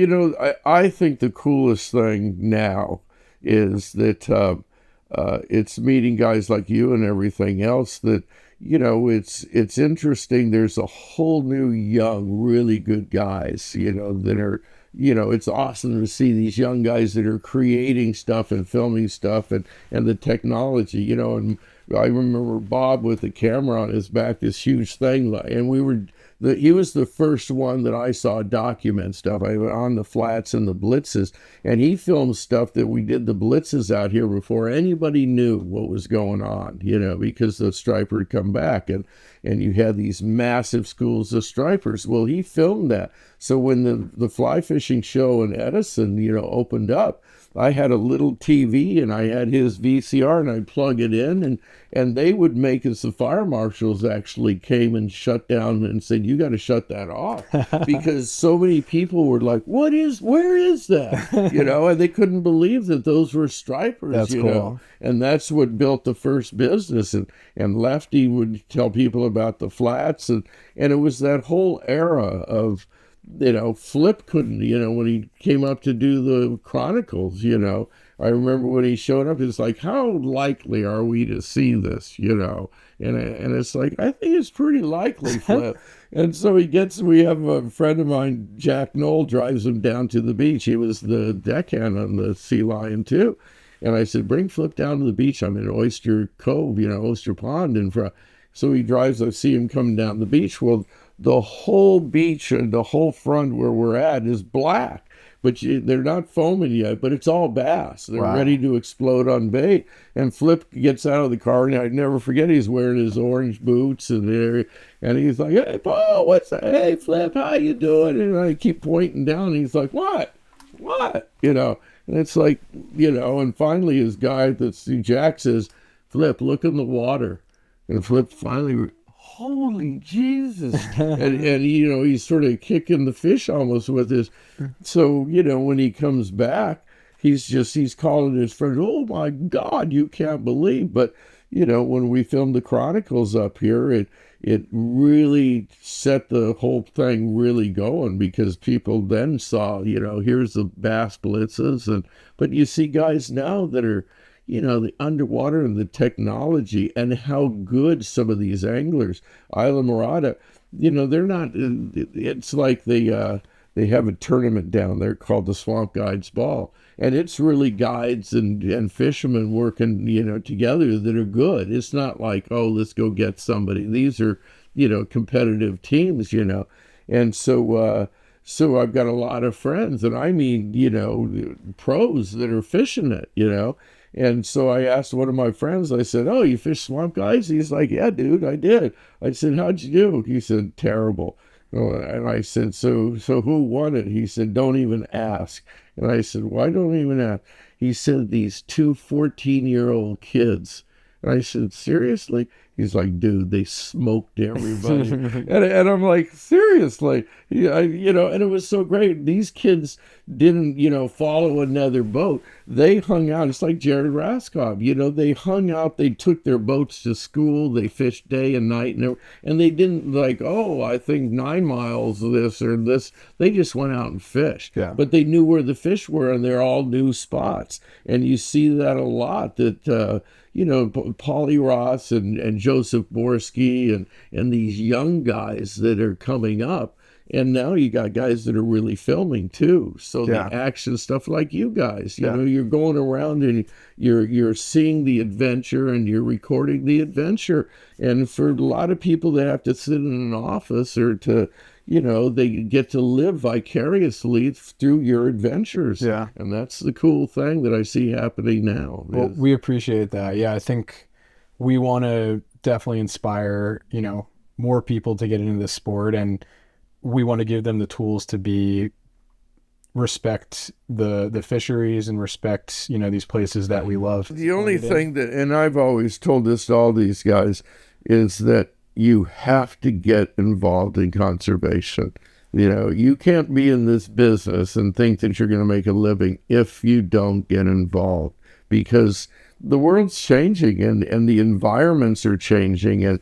Speaker 1: I think the coolest thing now is that it's meeting guys like you and everything else that, it's interesting. There's a whole new young, really good guys, that are, it's awesome to see these young guys that are creating stuff and filming stuff and the technology, and I remember Bob with the camera on his back, this huge thing, and he was the first one that I saw document stuff. I went on the flats and the blitzes, and he filmed stuff that we did the blitzes out here before anybody knew what was going on, because the striper had come back, and you had these massive schools of stripers. Well, he filmed that. So when the fly fishing show in Edison, opened up, I had a little TV and I had his VCR, and I'd plug it in, and they would make us, the fire marshals actually came and shut down and said, you got to shut that off, because so many people were like, where is that? And they couldn't believe that those were stripers.
Speaker 2: That's cool.
Speaker 1: And that's what built the first business. And Lefty would tell people about the flats, and it was that whole era of, Flip couldn't, when he came up to do the Chronicles, I remember when he showed up, it's like, how likely are we to see this, and it's like, I think it's pretty likely, Flip. And so we have a friend of mine, Jack Knoll, drives him down to the beach. He was the deckhand on the Sea Lion too. And I said, bring Flip down to the beach. I'm in Oyster Cove, Oyster Pond in front. So he drives, I see him coming down the beach. Well, the whole beach and the whole front where we're at is black, but they're not foaming yet, but it's all bass. They're ready to explode on bait. And Flip gets out of the car, and I'd never forget, he's wearing his orange boots, and he's like, hey, Paul, what's that? Hey, Flip, how you doing? And I keep pointing down, and he's like, what? And it's like, and finally his guy, Jack, says, Flip, look in the water. And Flip finally, holy Jesus. and he's sort of kicking the fish almost with his. So, when he comes back, he's calling his friend, oh my God, you can't believe. But, when we filmed the Chronicles up here, it really set the whole thing really going, because people then saw, here's the bass blitzes. But you see guys now that are, the underwater and the technology, and how good some of these anglers, Isla Morada, they're not, it's like they have a tournament down there called the Swamp Guides Ball. And it's really guides and fishermen working, together that are good. It's not like, oh, let's go get somebody. These are, competitive teams, And so I've got a lot of friends, and I mean, pros that are fishing it, And so I asked one of my friends, I said, oh, you fish Swamp Guides? He's like, yeah, dude, I did. I said, how'd you do? He said, terrible. And I said, so who won it? He said, don't even ask. And I said, why don't even ask? He said, these two 14-year-old kids. And I said, seriously? He's like, dude, they smoked everybody. and I'm like, seriously? Yeah, and it was so great. These kids didn't, follow another boat. They hung out. It's like Jared Raskob. They hung out. They took their boats to school. They fished day and night. And they didn't like, oh, I think 9 miles of this or this. They just went out and fished.
Speaker 2: Yeah.
Speaker 1: But they knew where the fish were, and they're all new spots. And you see that a lot, that, Paulie Ross and Joseph Borski and these young guys that are coming up, And now you got guys that are really filming too. So
Speaker 2: Yeah.
Speaker 1: the action stuff, like you guys, you
Speaker 2: Yeah.
Speaker 1: know, you're going around and you're seeing the adventure and you're recording the adventure. And for a lot of people that have to sit in an office or to, you know, they get to live vicariously through your adventures.
Speaker 2: Yeah.
Speaker 1: And that's the cool thing that I see happening now.
Speaker 2: Well, we appreciate that. Yeah, I think we want to definitely inspire, you know, more people to get into this sport, and we want to give them the tools to respect the fisheries and respect, you know, these places that we love.
Speaker 1: The only thing that, and I've always told this to all these guys, is that you have to get involved in conservation. You know, you can't be in this business and think that you're going to make a living if you don't get involved, because the world's changing and the environments are changing, and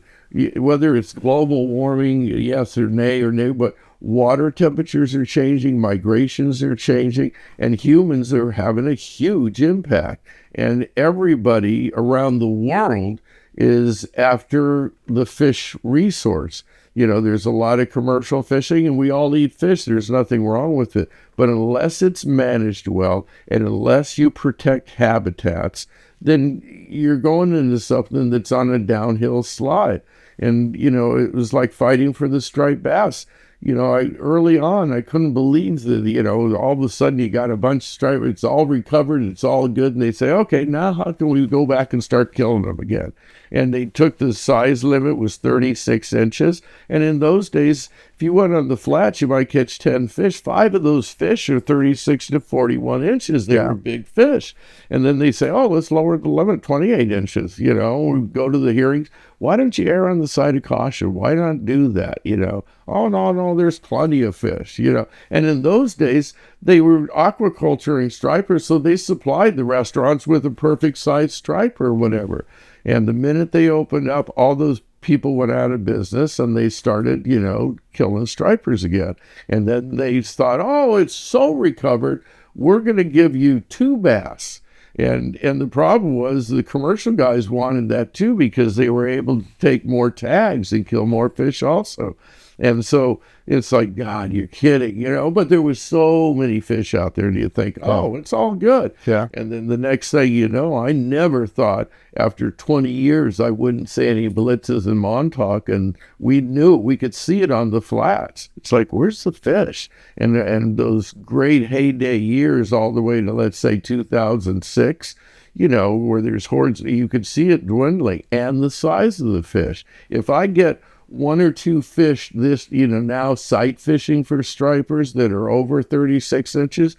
Speaker 1: whether it's global warming, yes or nay, but water temperatures are changing, migrations are changing, and humans are having a huge impact. And everybody around the world is after the fish resource. You know, there's a lot of commercial fishing, and we all eat fish. There's nothing wrong with it. But unless it's managed well, and unless you protect habitats, then you're going into something that's on a downhill slide. And, you know, it was like fighting for the striped bass. You know, early on, I couldn't believe that, you know, all of a sudden you got a bunch of striped, it's all recovered, it's all good. And they say, okay, now how can we go back and start killing them again? And they took the size limit was 36 inches. And in those days, if you went on the flats, you might catch 10 fish. 5 of those fish are 36 to 41 inches. They were big fish. And then they say, oh, let's lower the limit 28 inches. You know, we go to the hearings. Why don't you err on the side of caution? Why not do that? You know, oh, no, there's plenty of fish, you know. And in those days, they were aquaculturing stripers, so they supplied the restaurants with a perfect size striper or whatever. And the minute they opened up, all those people went out of business and they started, you know, killing stripers again. And then they thought, oh, it's so recovered, we're going to give you 2 bass. And the problem was the commercial guys wanted that too, because they were able to take more tags and kill more fish also. And so it's like, God, you're kidding, you know, but there was so many fish out there, and you think, oh, it's all good.
Speaker 2: Yeah.
Speaker 1: And then the next thing you know, I never thought after 20 years I wouldn't see any blitzes in Montauk, and we knew we could see it on the flats. It's like, where's the fish? And those great heyday years all the way to, let's say, 2006, you know, where there's hordes, you could see it dwindling, and the size of the fish. If I get 1 or 2 fish this, you know, now sight fishing for stripers that are over 36 inches,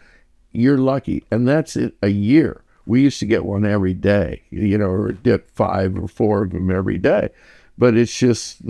Speaker 1: you're lucky. And that's it, a year. We used to get one every day, you know, or get 5 or 4 of them every day. But it's just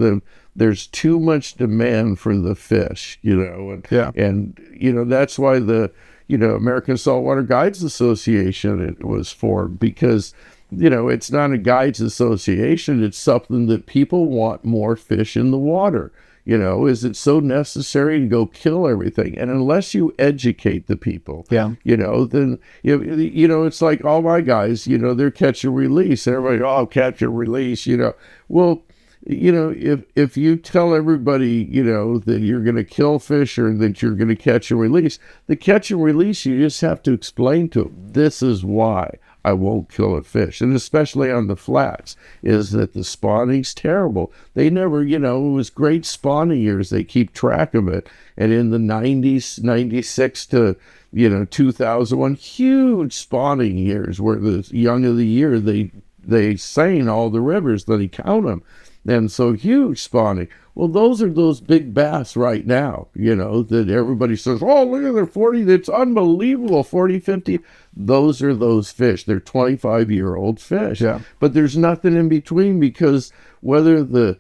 Speaker 1: there's too much demand for the fish, you know, and you know, that's why the, you know, American Saltwater Guides Association, it was formed, because, you know, it's not a guides association. It's something that people want more fish in the water. You know, is it so necessary to go kill everything? And unless you educate the people, you know, then, you know, it's like all my guys, you know, they're catch and release. Everybody, oh, catch and release, you know. Well, you know, if you tell everybody, you know, that you're going to kill fish or that you're going to catch and release, the catch and release, you just have to explain to them, this is why I won't kill a fish. And especially on the flats, is that the spawning's terrible. They never, you know, it was great spawning years. They keep track of it. And in the 90s, 96 to, you know, 2001, huge spawning years where the young of the year, they seine all the rivers, they count them. And so huge spawning. Well, those are those big bass right now, you know, that everybody says, oh, look at their 40, that's unbelievable, 40, 50. Those are those fish. They're 25-year-old fish. Yeah. But there's nothing in between, because whether the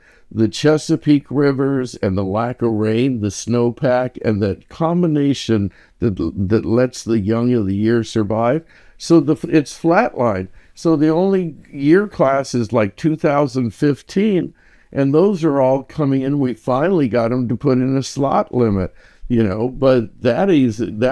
Speaker 1: Chesapeake rivers and the lack of rain, the snowpack, and that combination that lets the young of the year survive, so it's flatline. So the only year class is like 2015, and those are all coming in. We finally got them to put in a slot limit, you know, but that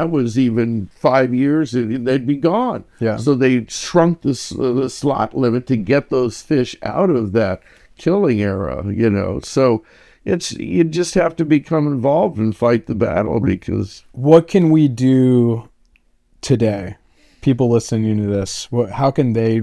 Speaker 1: was even 5 years, they'd be gone. Yeah. So they shrunk the slot limit to get those fish out of that killing era, you know. So you just have to become involved and fight the battle. Because
Speaker 2: what can we do today? People listening to this, how can they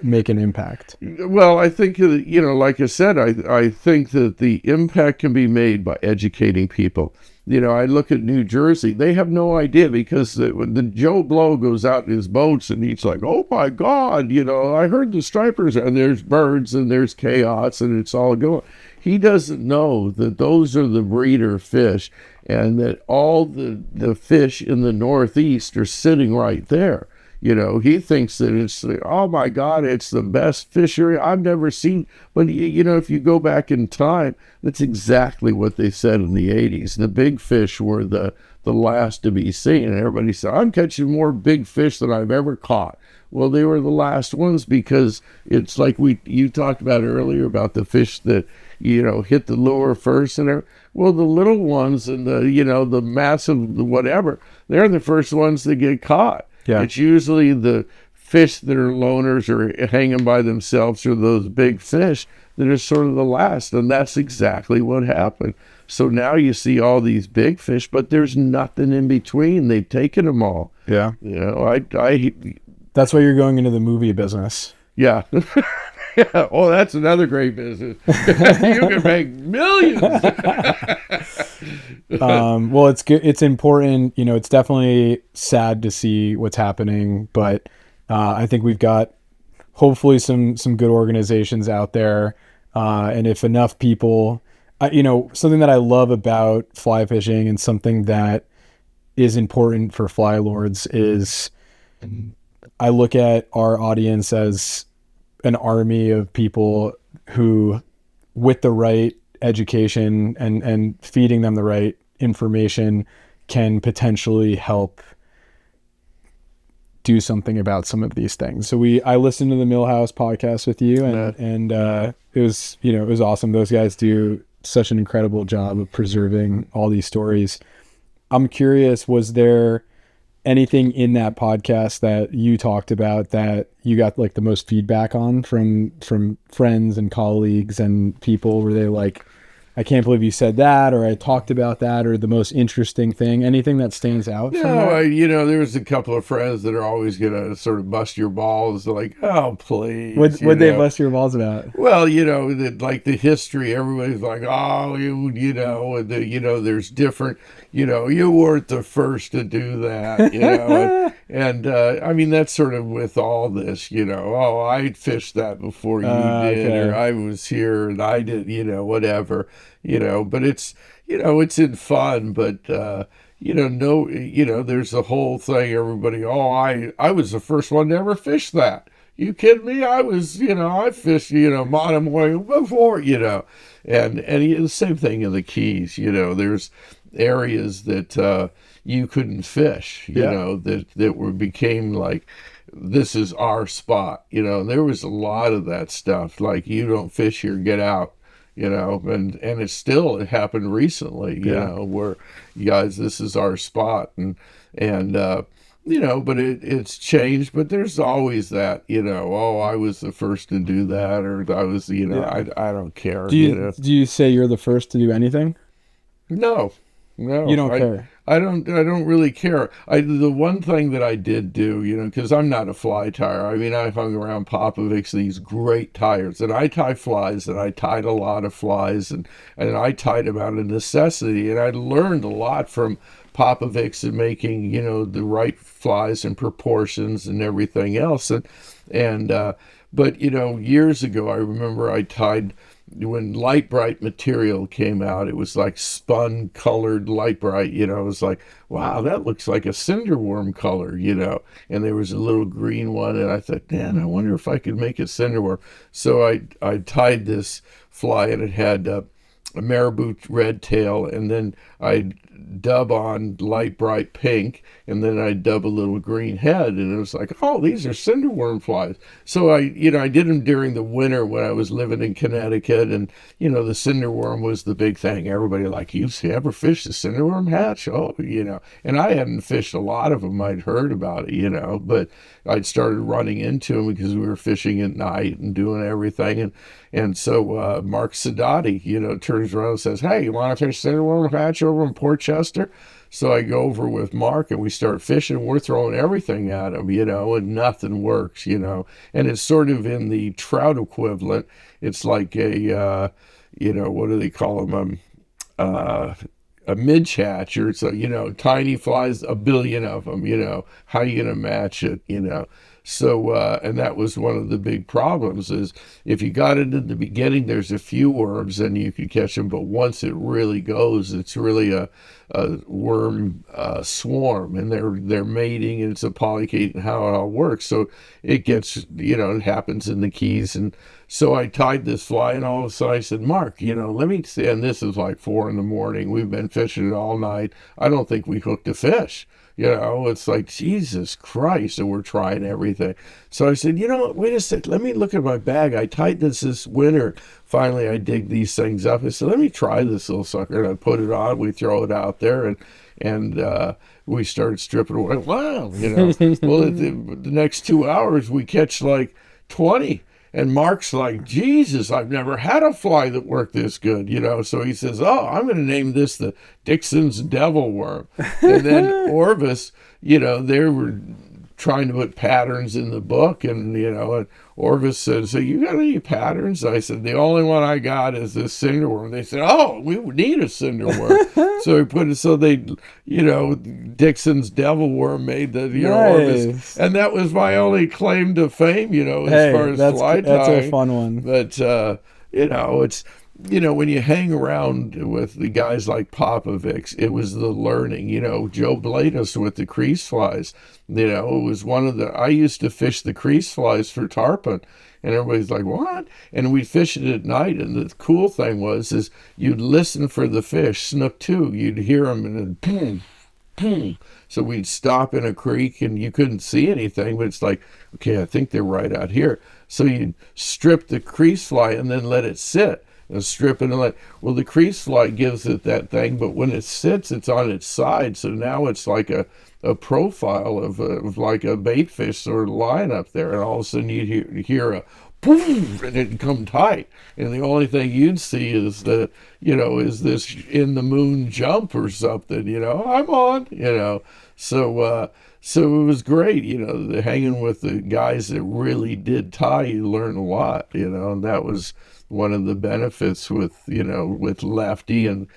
Speaker 2: make an impact?
Speaker 1: Well, I think, like I said, I think that the impact can be made by educating people. I look at New Jersey, they have no idea, because when the Joe Blow goes out in his boats and he's like, oh my God, I heard the stripers, and there's birds and there's chaos and it's all going. He doesn't know that those are the breeder fish, and that all the fish in the Northeast are sitting right there. He thinks that it's, oh my God, it's the best fishery I've never seen. But, if you go back in time, that's exactly what they said in the 80s. The big fish were the last to be seen. And everybody said, I'm catching more big fish than I've ever caught. Well, they were the last ones, because it's like you talked about earlier about the fish that, hit the lure first. Well, the little ones and the massive whatever, they're the first ones that get caught.
Speaker 2: Yeah.
Speaker 1: It's usually the fish that are loners or hanging by themselves, or those big fish that are sort of the last. And that's exactly what happened. So now you see all these big fish, but there's nothing in between. They've taken them all.
Speaker 2: Yeah.
Speaker 1: I
Speaker 2: That's why you're going into the movie business.
Speaker 1: Yeah. Yeah. Oh, that's another great business. You can make millions.
Speaker 2: Well, it's good. It's important. It's definitely sad to see what's happening, but I think we've got hopefully some good organizations out there. And if enough people, something that I love about fly fishing, and something that is important for Flylords, is I look at our audience as an army of people who, with the right education and feeding them the right information, can potentially help do something about some of these things. So I listened to the Millhouse podcast with you, and it was awesome. Those guys do such an incredible job of preserving all these stories. I'm curious, was there anything in that podcast that you talked about that you got like the most feedback on from friends and colleagues and people? Were they like, I can't believe you said that, or I talked about that, or the most interesting thing? Anything that stands out?
Speaker 1: No, there's a couple of friends that are always going to sort of bust your balls. They're like, oh, please.
Speaker 2: What'd they bust your balls about?
Speaker 1: Well, like the history, everybody's like, oh, there's different, you weren't the first to do that, and I mean, that's sort of with all this, oh, I fished that before you did,
Speaker 2: okay.
Speaker 1: or I was here and I did, whatever. But it's in fun, but, there's the whole thing, everybody, oh, I was the first one to ever fish that. You kidding me? I was, I fished, Monomoy before, and the same thing in the Keys, there's areas that, you couldn't fish, that became like, this is our spot, there was a lot of that stuff, like, you don't fish here, get out. And it happened recently, where guys, this is our spot, and but it's changed, but there's always that, oh, I was the first to do that, or I was, I don't care.
Speaker 2: Do you say you're the first to do anything?
Speaker 1: No,
Speaker 2: you don't care.
Speaker 1: I don't really care. The one thing that I did do, because I'm not a fly tyer. I mean, I hung around Popovics, these great tyers, and I tie flies, and I tied a lot of flies, and I tied them out of necessity, and I learned a lot from Popovics and making, the right flies and proportions and everything else, but years ago, I remember I tied. When Light Bright material came out, it was like spun colored Light Bright, it was like, wow, that looks like a cinderworm color, and there was a little green one, and I thought, man, I wonder if I could make a cinderworm. So I tied this fly, and it had a marabou red tail, and then I dub on Light Bright pink, and then I dub a little green head, and it was like, oh, these are cinderworm flies. So I did them during the winter when I was living in Connecticut, and the cinderworm was the big thing. Everybody like, you ever fished a cinderworm hatch? Oh, and I hadn't fished a lot of them. I'd heard about it, but I'd started running into them because we were fishing at night and doing everything, and so Mark Sadati, turns turns around and says, "Hey, you want to fish cinderworm hatch over in Port Chester?" So I go over with Mark and we start fishing. We're throwing everything at him, and nothing works, And it's sort of in the trout equivalent. It's like a, what do they call them? A midge hatch, or so, tiny flies, a billion of them, how you going to match it, So, and that was one of the big problems is if you got it in the beginning, there's a few worms and you could catch them. But once it really goes, it's really a worm swarm, and they're mating, and it's a polycate and how it all works. So it gets, it happens in the Keys. And so I tied this fly, and all of a sudden I said, "Mark, let me see." And this is like 4 a.m. We've been fishing it all night. I don't think we hooked a fish. It's like, Jesus Christ, and we're trying everything. So I said, wait a sec, let me look at my bag. I tied this winter. Finally, I dig these things up. I said, let me try this little sucker. And I put it on. We throw it out there, and we started stripping away. Wow, well, the next 2 hours, we catch like 20. And Mark's like, Jesus, I've never had a fly that worked this good, So he says, "Oh, I'm going to name this the Dixon's Devil Worm." And then Orvis, they were trying to put patterns in the book, and Orvis said, "So you got any patterns?" I said, "The only one I got is this cinder worm." They said, "Oh, we would need a cinder worm." So he put it, so they, Dixon's Devil Worm made the,
Speaker 2: nice.
Speaker 1: Orvis. And that was my only claim to fame, as far as fly tying.
Speaker 2: That's a fun one.
Speaker 1: But, it's, when you hang around with the guys like Popovics, it was the learning, Joe Bladus with the crease flies, it was I used to fish the crease flies for tarpon, and everybody's like, "What?" And we'd fish it at night, and the cool thing is you'd listen for the fish, snook too, you'd hear them, and then ping, ping. So we'd stop in a creek, and you couldn't see anything, but it's like, okay, I think they're right out here. So you'd strip the crease fly and then let it sit. And strip it and the crease fly gives it that thing, but when it sits, it's on its side. So now it's like a profile of like a bait fish sort of line up there, and all of a sudden you hear a boom, and it'd come tight. And the only thing you'd see is is this in the moon jump or something, I'm on, So it was great, hanging with the guys that really did tie, you learn a lot, and that was one of the benefits with Lefty, and,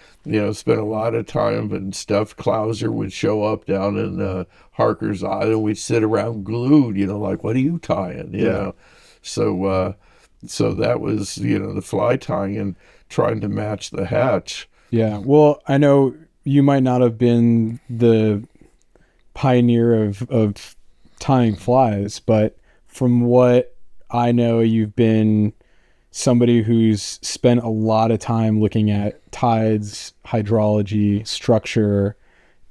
Speaker 1: spent a lot of time and stuff. Klauser would show up down in Harker's Island. We'd sit around glued, like, "What are you tying?" So that was, the fly tying and trying to match the hatch.
Speaker 2: Yeah. Well, I know you might not have been the pioneer of tying flies, but from what I know, you've been somebody who's spent a lot of time looking at tides, hydrology, structure,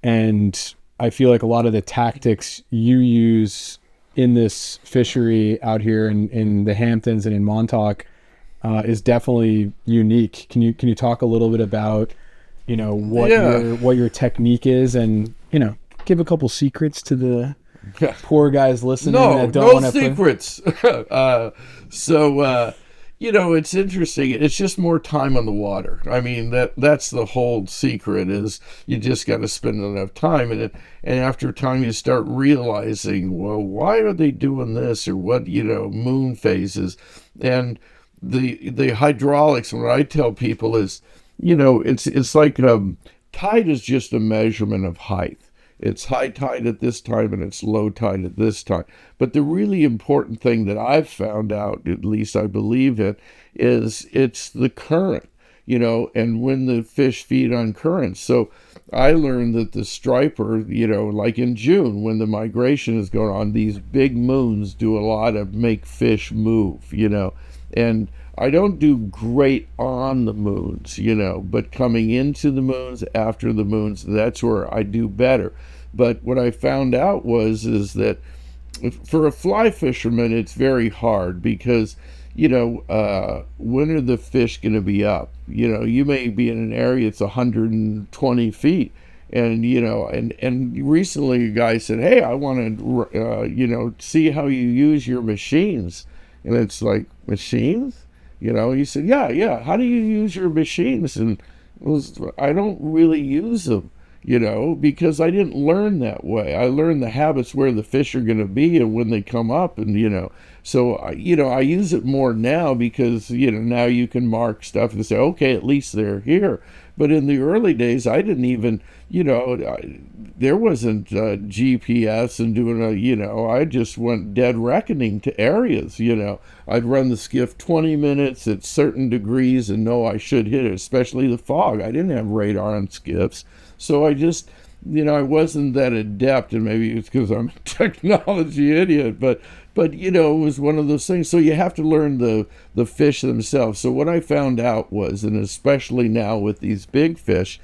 Speaker 2: and I feel like a lot of the tactics you use in this fishery out here in the Hamptons and in Montauk is definitely unique. Can you talk a little bit about what your technique is, and give a couple secrets to the poor guys listening that don't want to
Speaker 1: secrets. It's interesting. It's just more time on the water. I mean, that's the whole secret, is you just got to spend enough time in it. And after time, you start realizing, well, why are they doing this, or what, moon phases. And the hydraulics, what I tell people is, it's like tide is just a measurement of height. It's high tide at this time and it's low tide at this time. But the really important thing that I've found out, at least I believe it, is it's the current, and when the fish feed on currents. So I learned that the striper, like in June, when the migration is going on, these big moons do a lot of make fish move, and I don't do great on the moons, but coming into the moons, after the moons, that's where I do better. But what I found out is that for a fly fisherman, it's very hard because, when are the fish going to be up? You may be in an area that's 120 feet. And, and recently a guy said, "Hey, I want to, see how you use your machines." And it's like, machines? He said, yeah, how do you use your machines? And I don't really use them, because I didn't learn that way. I learned the habits where the fish are going to be and when they come up, and so I use it more now because now you can mark stuff and say, okay, at least they're here. But in the early days, I didn't even, there wasn't GPS and doing I just went dead reckoning to areas. I'd run the skiff 20 minutes at certain degrees and know I should hit it, especially the fog. I didn't have radar on skiffs. So I just, I wasn't that adept, and maybe it's because I'm a technology idiot, but it was one of those things. So you have to learn the fish themselves. So what I found out was, and especially now with these big fish,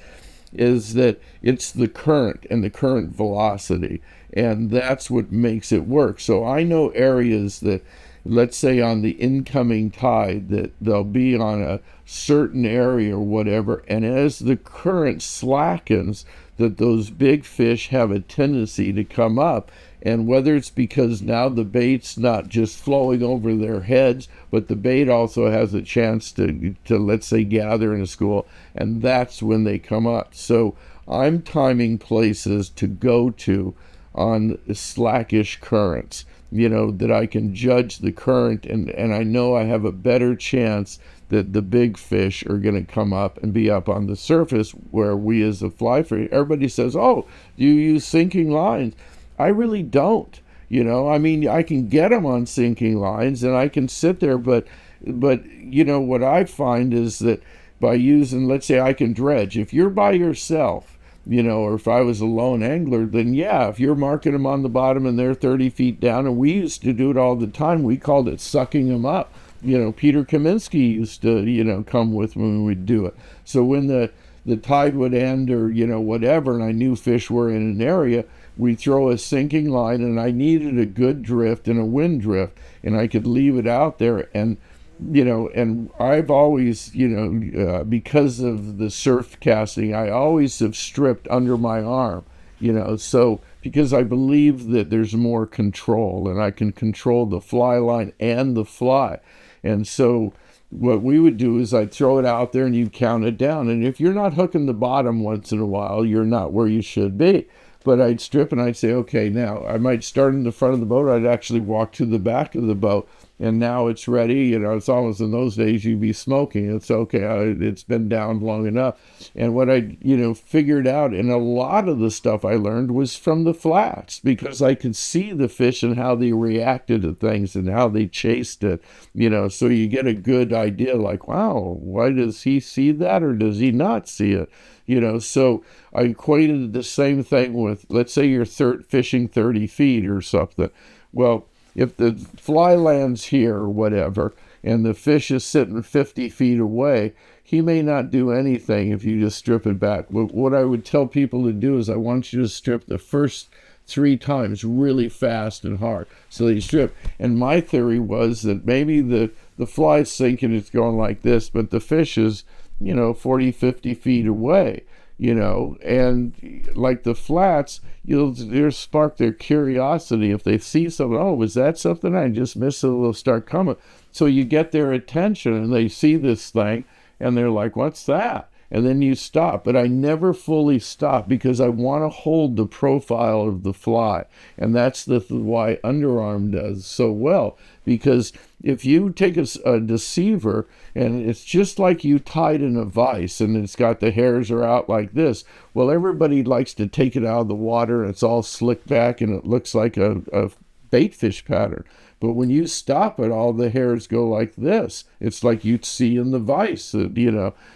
Speaker 1: is that it's the current and the current velocity, and that's what makes it work. So I know areas that, let's say on the incoming tide, that they'll be on a certain area or whatever, and as the current slackens, that those big fish have a tendency to come up. And whether it's because now the bait's not just flowing over their heads, but the bait also has a chance to let's say, gather in a school, and that's when they come up. So I'm timing places to go to on slackish currents, that I can judge the current, and I know I have a better chance that the big fish are going to come up and be up on the surface, where we as a fly fish, everybody says, oh, do you use sinking lines? I really don't. I can get them on sinking lines and I can sit there, but what I find is that by using, let's say I can dredge, if you're by yourself, or if I was a lone angler, then yeah, if you're marking them on the bottom and they're 30 feet down, and we used to do it all the time, we called it sucking them up. Peter Kaminsky used to, come with when we'd do it. So when the tide would end or, whatever, and I knew fish were in an area, we throw a sinking line, and I needed a good drift and a wind drift, and I could leave it out there. And, and I've always, because of the surf casting, I always have stripped under my arm, so because I believe that there's more control, and I can control the fly line and the fly. And so what we would do is I'd throw it out there and you'd count it down. And if you're not hooking the bottom once in a while, you're not where you should be. But I'd strip and I'd say, okay, now I might start in the front of the boat. I'd actually walk to the back of the boat, and now it's ready. It's almost, in those days you'd be smoking. It's okay. It's been down long enough. And what I, figured out, and a lot of the stuff I learned was from the flats, because I could see the fish and how they reacted to things and how they chased it, so you get a good idea, like, wow, why does he see that or does he not see it? So I equated the same thing with, let's say you're fishing 30 feet or something. Well, if the fly lands here or whatever, and the fish is sitting 50 feet away, he may not do anything if you just strip it back. But what I would tell people to do is, I want you to strip the first 3 times really fast and hard. So they strip. And my theory was that maybe the fly's sinking, it's going like this, but the fish is 40, 50 feet away, and like the flats, they'll spark their curiosity. If they see something, oh, was that something I just missed? So they'll start coming. So you get their attention and they see this thing and they're like, what's that? And then you stop. But I never fully stop, because I want to hold the profile of the fly. And that's why underarm does so well. Because if you take a deceiver, and it's just like you tied in a vise, and it's got the hairs are out like this, well, everybody likes to take it out of the water, and it's all slicked back, and it looks like a bait fish pattern. But when you stop it, all the hairs go like this. It's like you'd see in the vise,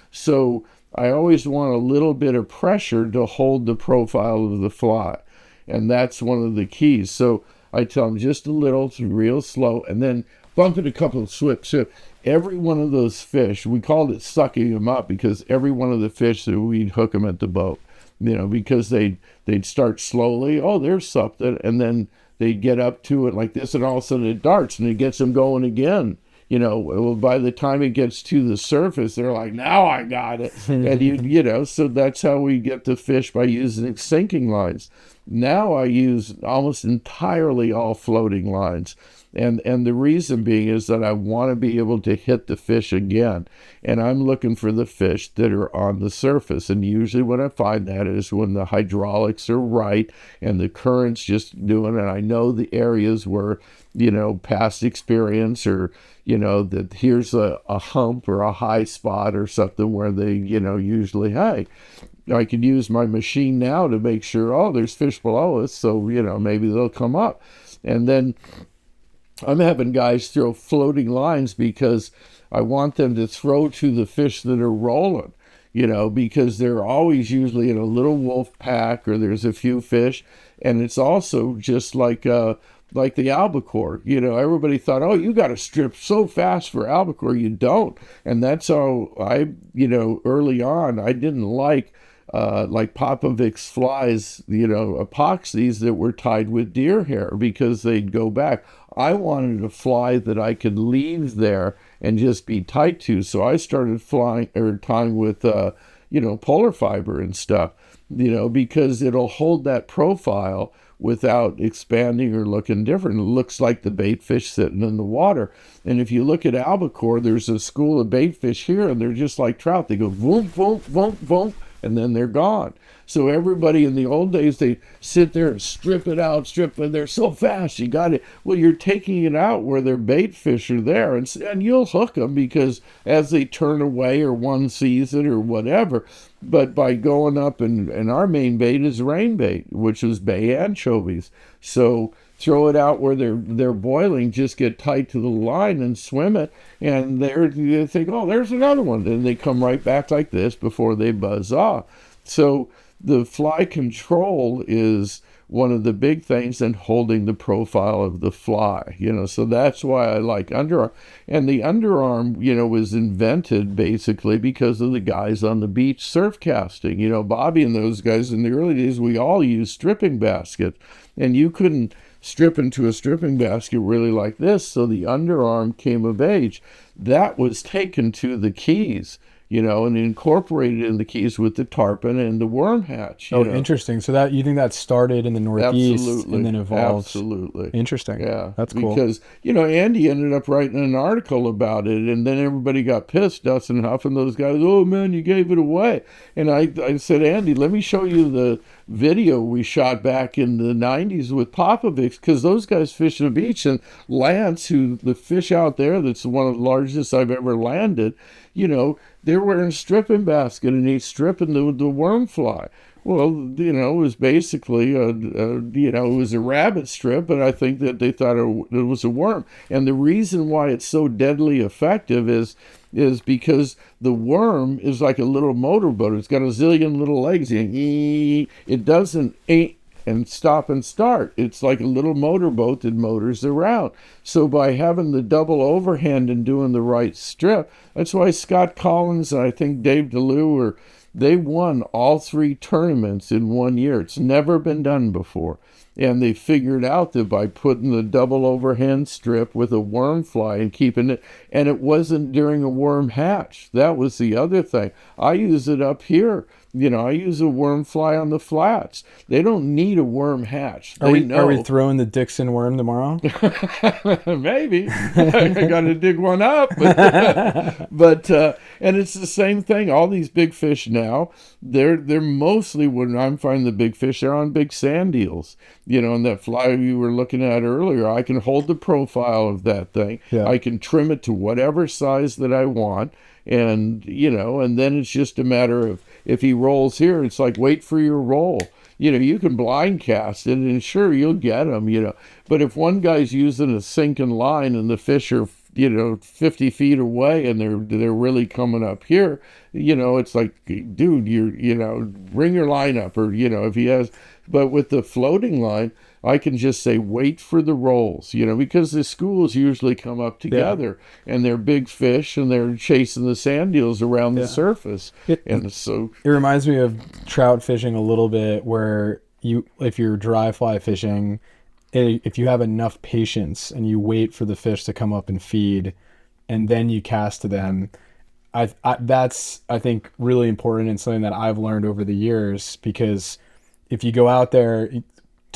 Speaker 1: So I always want a little bit of pressure to hold the profile of the fly. And that's one of the keys. So I tell them just a little, it's real slow, and then bump it a couple of swip. Every one of those fish, we called it sucking them up, because every one of the fish that we'd hook them at the boat, because they'd start slowly, oh, there's something, and then they'd get up to it like this, and all of a sudden it darts, and it gets them going again. Well, by the time it gets to the surface, they're like, now I got it. And so that's how we get the fish, by using sinking lines. Now I use almost entirely all floating lines. And the reason being is that I want to be able to hit the fish again. And I'm looking for the fish that are on the surface. And usually when I find that is when the hydraulics are right and the current's just doing it. I know the areas where, past experience or, that here's a hump or a high spot or something where they, usually, hey, I could use my machine now to make sure, oh, there's fish below us. So, maybe they'll come up. And then I'm having guys throw floating lines because I want them to throw to the fish that are rolling, because they're always usually in a little wolf pack or there's a few fish. And it's also just like the albacore. Everybody thought, oh, you got to strip so fast for albacore. You don't. And that's how I, early on, I didn't like Popovics flies, epoxies that were tied with deer hair because they'd go back. I wanted a fly that I could leave there and just be tight to. So I started tying with, polar fiber and stuff, because it'll hold that profile without expanding or looking different. It looks like the bait fish sitting in the water. And if you look at albacore, there's a school of bait fish here, and they're just like trout. They go boom, boom, boom, boom, and then they're gone. So everybody in the old days, they sit there and strip it out, and they're so fast, you got it. Well, you're taking it out where their bait fish are there, and you'll hook them because as they turn away or one sees it or whatever. But by going up, and our main bait is rain bait, which is bay anchovies. So throw it out where they're boiling, just get tight to the line and swim it, and they think, oh, there's another one. Then they come right back like this before they buzz off. So the fly control is one of the big things, and holding the profile of the fly, so that's why I like underarm. And the underarm, was invented basically because of the guys on the beach surf casting. Bobby and those guys in the early days, we all used stripping baskets, and you couldn't strip into a stripping basket really like this, so the underarm came of age. That was taken to the Keys, and incorporated in the Keys with the tarpon and the worm hatch.
Speaker 2: Oh, interesting. So that you think that started in the Northeast and then evolved?
Speaker 1: Absolutely.
Speaker 2: Interesting.
Speaker 1: Yeah.
Speaker 2: That's cool.
Speaker 1: Because, Andy ended up writing an article about it, and then everybody got pissed, Dustin Huff and those guys, oh, man, you gave it away. And I said, Andy, let me show you the video we shot back in the 90s with Popovics, because those guys fish the beach, and Lance, who the fish out there that's one of the largest I've ever landed, they're wearing a stripping basket and he's stripping the worm fly. Well, it was basically, it was a rabbit strip, and I think that they thought it was a worm. And the reason why it's so deadly effective is because the worm is like a little motorboat. It's got a zillion little legs. It doesn't and stop and start. It's like a little motorboat that motors around. So by having the double overhand and doing the right strip, that's why Scott Collins and I think Dave DeLue they won all 3 tournaments in 1 year. It's never been done before. And they figured out that by putting the double overhand strip with a worm fly and keeping it, and it wasn't during a worm hatch. That was the other thing. I use it up here. I use a worm fly on the flats. They don't need a worm hatch.
Speaker 2: Are we throwing the Dixon worm tomorrow?
Speaker 1: Maybe. I got to dig one up. But and it's the same thing. All these big fish now, they're mostly, when I'm finding the big fish, they're on big sand eels. And that fly you were looking at earlier, I can hold the profile of that thing. Yeah. I can trim it to whatever size that I want. And, and then it's just a matter of, if he rolls here, it's like, wait for your roll. You can blind cast it, and sure, you'll get them, But if one guy's using a sinking line and the fish are, 50 feet away and they're really coming up here, it's like, dude, bring your line up, or, if he has. But with the floating line, I can just say, wait for the rolls, because the schools usually come up together, and they're big fish and they're chasing the sand eels around the surface. And so
Speaker 2: it reminds me of trout fishing a little bit, where if you're dry fly fishing, if you have enough patience and you wait for the fish to come up and feed, and then you cast to them, that's, I think, really important, and something that I've learned over the years, because if you go out there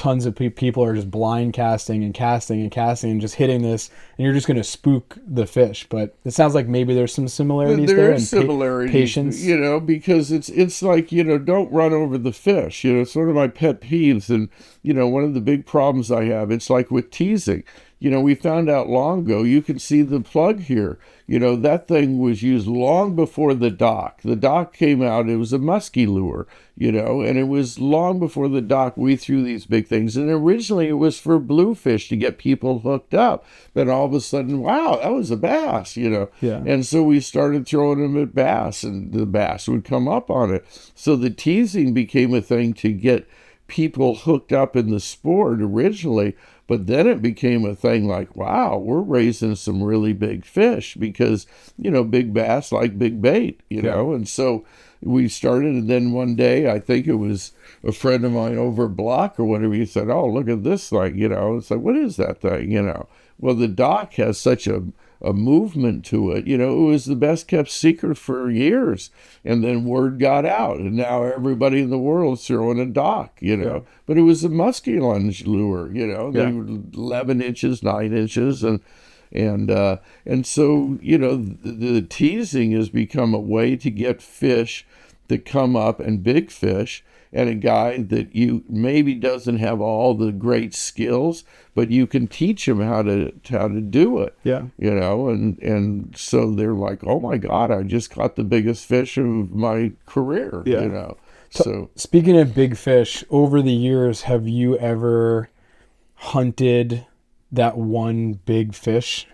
Speaker 2: tons of people are just blind casting and casting and casting and just hitting this, and you're just going to spook the fish. But it sounds like maybe there's some similarities there.
Speaker 1: There is similarities,
Speaker 2: patience.
Speaker 1: Because it's like, don't run over the fish. It's one of my pet peeves. And, one of the big problems I have, it's like with teasing. We found out long ago, you can see the plug here. That thing was used long before the dock. The dock came out, it was a musky lure, and it was long before the dock we threw these big things. And originally it was for bluefish to get people hooked up. Then all of a sudden, wow, that was a bass, Yeah. And so we started throwing them at bass, and the bass would come up on it. So the teasing became a thing to get people hooked up in the sport originally. But then it became a thing like, wow, we're raising some really big fish because, big bass like big bait, know. And so we started, and then one day, I think it was a friend of mine over a block or whatever, he said, oh, look at this thing, It's like, what is that thing, Well, the dock has such a movement to it. It was the best kept secret for years. And then word got out, and now everybody in the world is throwing a dock,
Speaker 2: Yeah.
Speaker 1: But it was a musky lunge lure, They were 11 inches, 9 inches, and so, the teasing has become a way to get fish that come up, and big fish, and a guy that you maybe doesn't have all the great skills, but you can teach him how to do it.
Speaker 2: Yeah.
Speaker 1: And so they're like, oh my God, I just caught the biggest fish of my career.
Speaker 2: Yeah.
Speaker 1: So
Speaker 2: speaking of big fish, over the years, have you ever hunted that one big fish?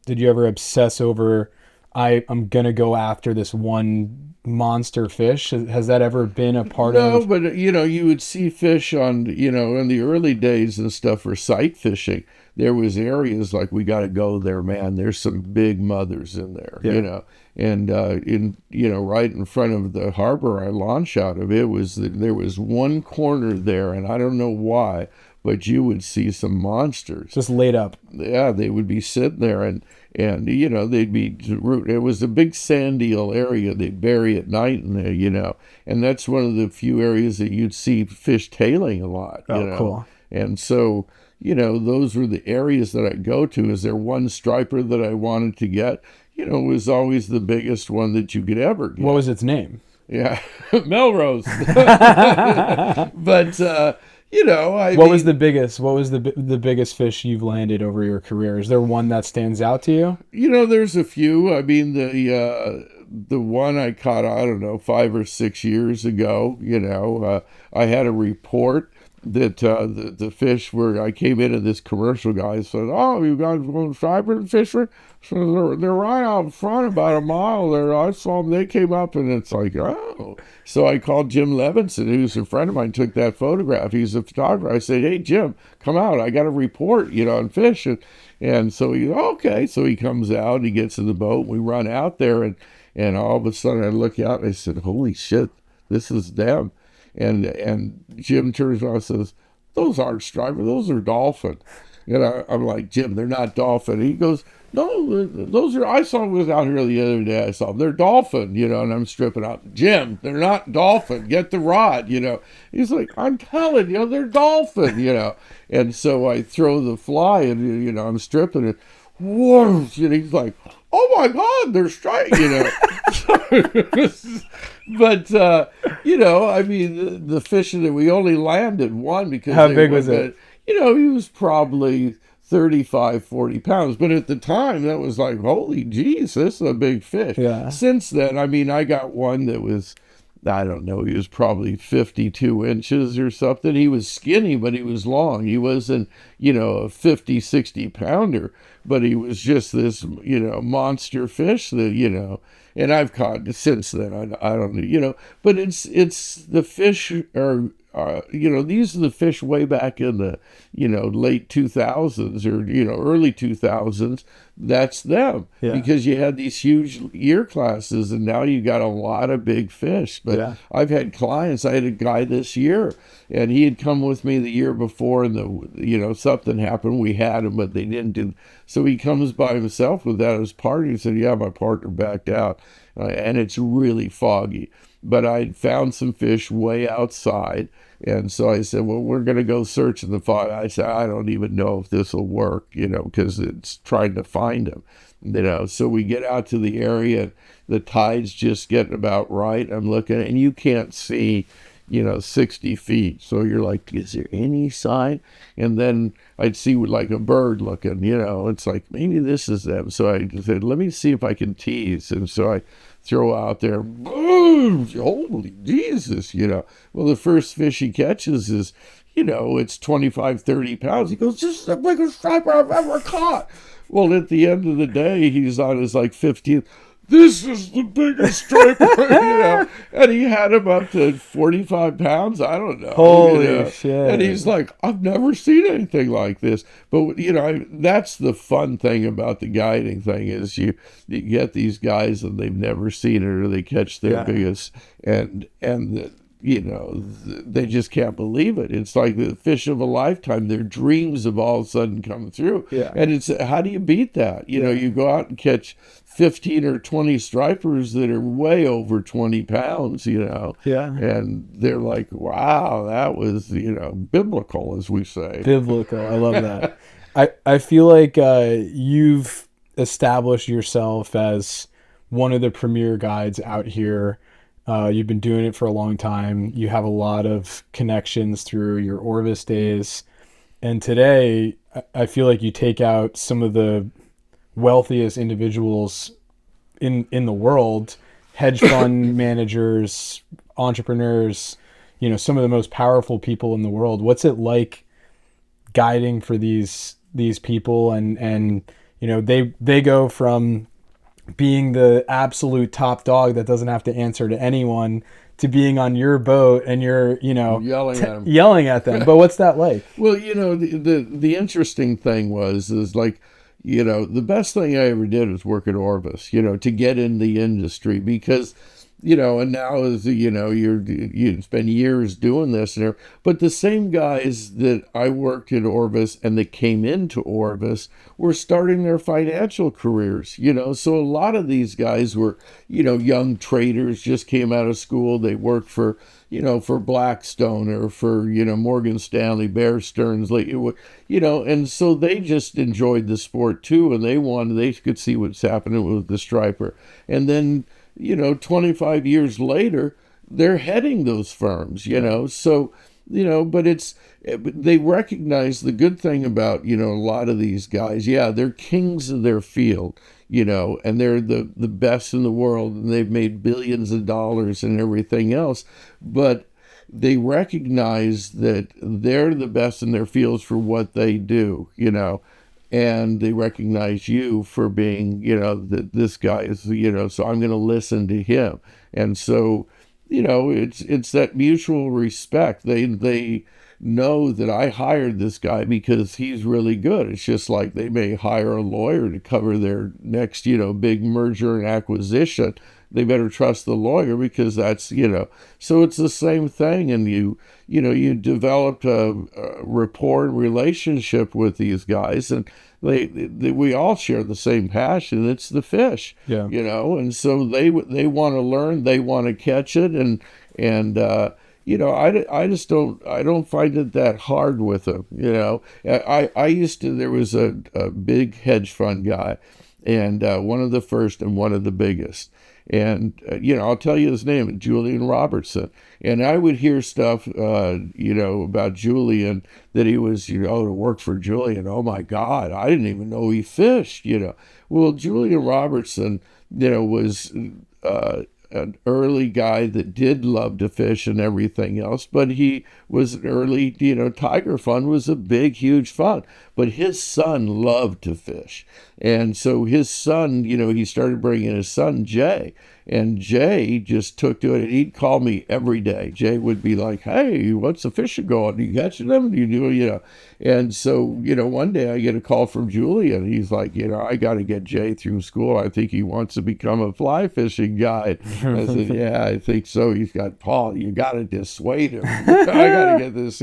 Speaker 2: Did you ever obsess over, I'm gonna go after this one monster fish? Has that ever been a part of?
Speaker 1: No, but you would see fish on, in the early days and stuff for sight fishing. There was areas like, we got to go there, man. There's some big mothers in there, and right in front of the harbor I launch out of, there was one corner there, and I don't know why, but you would see some monsters
Speaker 2: just laid up.
Speaker 1: Yeah, they would be sitting there, and they'd be, it was a big sand eel area. They'd bury at night in there, and that's one of the few areas that you'd see fish tailing a lot.
Speaker 2: Cool.
Speaker 1: And so, those were the areas that I go to. Is there one striper that I wanted to get? It was always the biggest one that you could ever get.
Speaker 2: What was its name?
Speaker 1: Yeah, Melrose. But,
Speaker 2: what was the biggest? What was the biggest fish you've landed over your career? Is there one that stands out to you?
Speaker 1: There's a few. I mean, the one I caught, I don't know, 5 or 6 years ago. I had a report that the fish were. I came into this commercial guy said, "Oh, you guys going striper fisher?" So they're right out front, about a mile there. I saw them. They came up, and it's like, oh. So I called Jim Levinson, who's a friend of mine, took that photograph. He's a photographer. I said, hey, Jim, come out. I got a report, on fish. And so he, okay. So he comes out, he gets in the boat. We run out there, and all of a sudden I look out, and I said, holy shit, this is them. And Jim turns around and says, those aren't striper, those are dolphin. I'm like, Jim, they're not dolphin. He goes, no, those are, I saw them was out here the other day. I saw them. They're dolphin, and I'm stripping out. Jim, they're not dolphin. Get the rod, He's like, I'm telling you, they're dolphin, And so I throw the fly and, I'm stripping it. Whoa, he's like, oh my God, they're straight, But, I mean, the fishing that we only landed one because.
Speaker 2: How big was it?
Speaker 1: He was probably 35, 40 pounds. But at the time, that was like, holy geez, this is a big fish.
Speaker 2: Yeah.
Speaker 1: Since then, I mean, I got one that was, I don't know, he was probably 52 inches or something. He was skinny, but he was long. He wasn't, a 50, 60 pounder, but he was just this, monster fish that, and I've caught since then. I don't know, but it's the fish are, these are the fish way back in the, late 2000s or, early 2000s that's them.
Speaker 2: Yeah.
Speaker 1: Because you had these huge year classes, and now you got a lot of big fish. But
Speaker 2: Yeah.
Speaker 1: I've had clients. I had a guy this year, and he had come with me the year before, and something happened. We had him, but they didn't do. So he comes by himself without his partner. He said, "Yeah, my partner backed out, and it's really foggy." But I found some fish way outside. And so I said, well, we're going to go search in the fog. I said, I don't even know if this will work, because it's trying to find them, So we get out to the area, the tide's just getting about right. I'm looking, and you can't see, 60 feet. So you're like, is there any sign? And then I'd see like a bird looking, it's like, maybe this is them. So I said, let me see if I can tease. And so I throw out there, boom, holy Jesus, Well, the first fish he catches is, it's 25, 30 pounds. He goes, this is the biggest striper I've ever caught. Well, at the end of the day, he's on his 15th. This is the biggest striper, and he had him up to 45 pounds. I don't know.
Speaker 2: Holy shit.
Speaker 1: And he's like, I've never seen anything like this. But, that's the fun thing about the guiding thing is you get these guys and they've never seen it, or they catch their biggest, and they just can't believe it. It's like the fish of a lifetime. Their dreams have all of a sudden come through.
Speaker 2: Yeah.
Speaker 1: And it's, how do you beat that? You go out and catch 15 or 20 stripers that are way over 20 pounds,
Speaker 2: Yeah.
Speaker 1: And they're like, wow, that was, biblical, as we say.
Speaker 2: Biblical. I love that. I feel like you've established yourself as one of the premier guides out here. You've been doing it for a long time. You have a lot of connections through your Orvis days. And today, I feel like you take out some of the wealthiest individuals in the world, hedge fund managers, entrepreneurs, some of the most powerful people in the world. What's it like guiding for these people? And they go from being the absolute top dog that doesn't have to answer to anyone to being on your boat and you're, yelling at them. But what's that like?
Speaker 1: Well, the interesting thing is like, the best thing I ever did was work at Orvis, to get in the industry, because, and now as you spend years doing this, but the same guys that I worked at Orvis and that came into Orvis were starting their financial careers, so a lot of these guys were, young traders, just came out of school. They worked for Blackstone or for, Morgan Stanley, Bear Stearns, and so they just enjoyed the sport too. And they could see what's happening with the striper. And then, 25 years later, they're heading those firms, so, but they recognize the good thing about, a lot of these guys. Yeah, they're kings of their field, and they're the best in the world, and they've made billions of dollars and everything else. But they recognize that they're the best in their fields for what they do, and they recognize you for being, that this guy is, so I'm going to listen to him. And so, it's that mutual respect. They know that I hired this guy because he's really good. It's just like they may hire a lawyer to cover their next, big merger and acquisition. They better trust the lawyer because that's, so it's the same thing. And you developed a rapport and relationship with these guys, and we all share the same passion. It's the fish, and so they want to learn, they want to catch it. I just don't find it that hard with them. I used to, there was a big hedge fund guy, and one of the first and one of the biggest. And, I'll tell you his name, Julian Robertson. And I would hear stuff, about Julian, that he was, to work for Julian. Oh my God, I didn't even know he fished, Well, Julian Robertson, was an early guy that did love to fish and everything else, but he was an early, Tiger Fund was a big, huge fund, but his son loved to fish. And so his son, he started bringing his son, Jay. And Jay just took to it, and he'd call me every day. Jay would be like, "Hey, what's the fishing going? Do you catch them? Do you do?" And so, one day I get a call from Julian. He's like, "I got to get Jay through school. I think he wants to become a fly fishing guide." I said, "Yeah, I think so." He's got, "Paul, you got to dissuade him. I got to get this."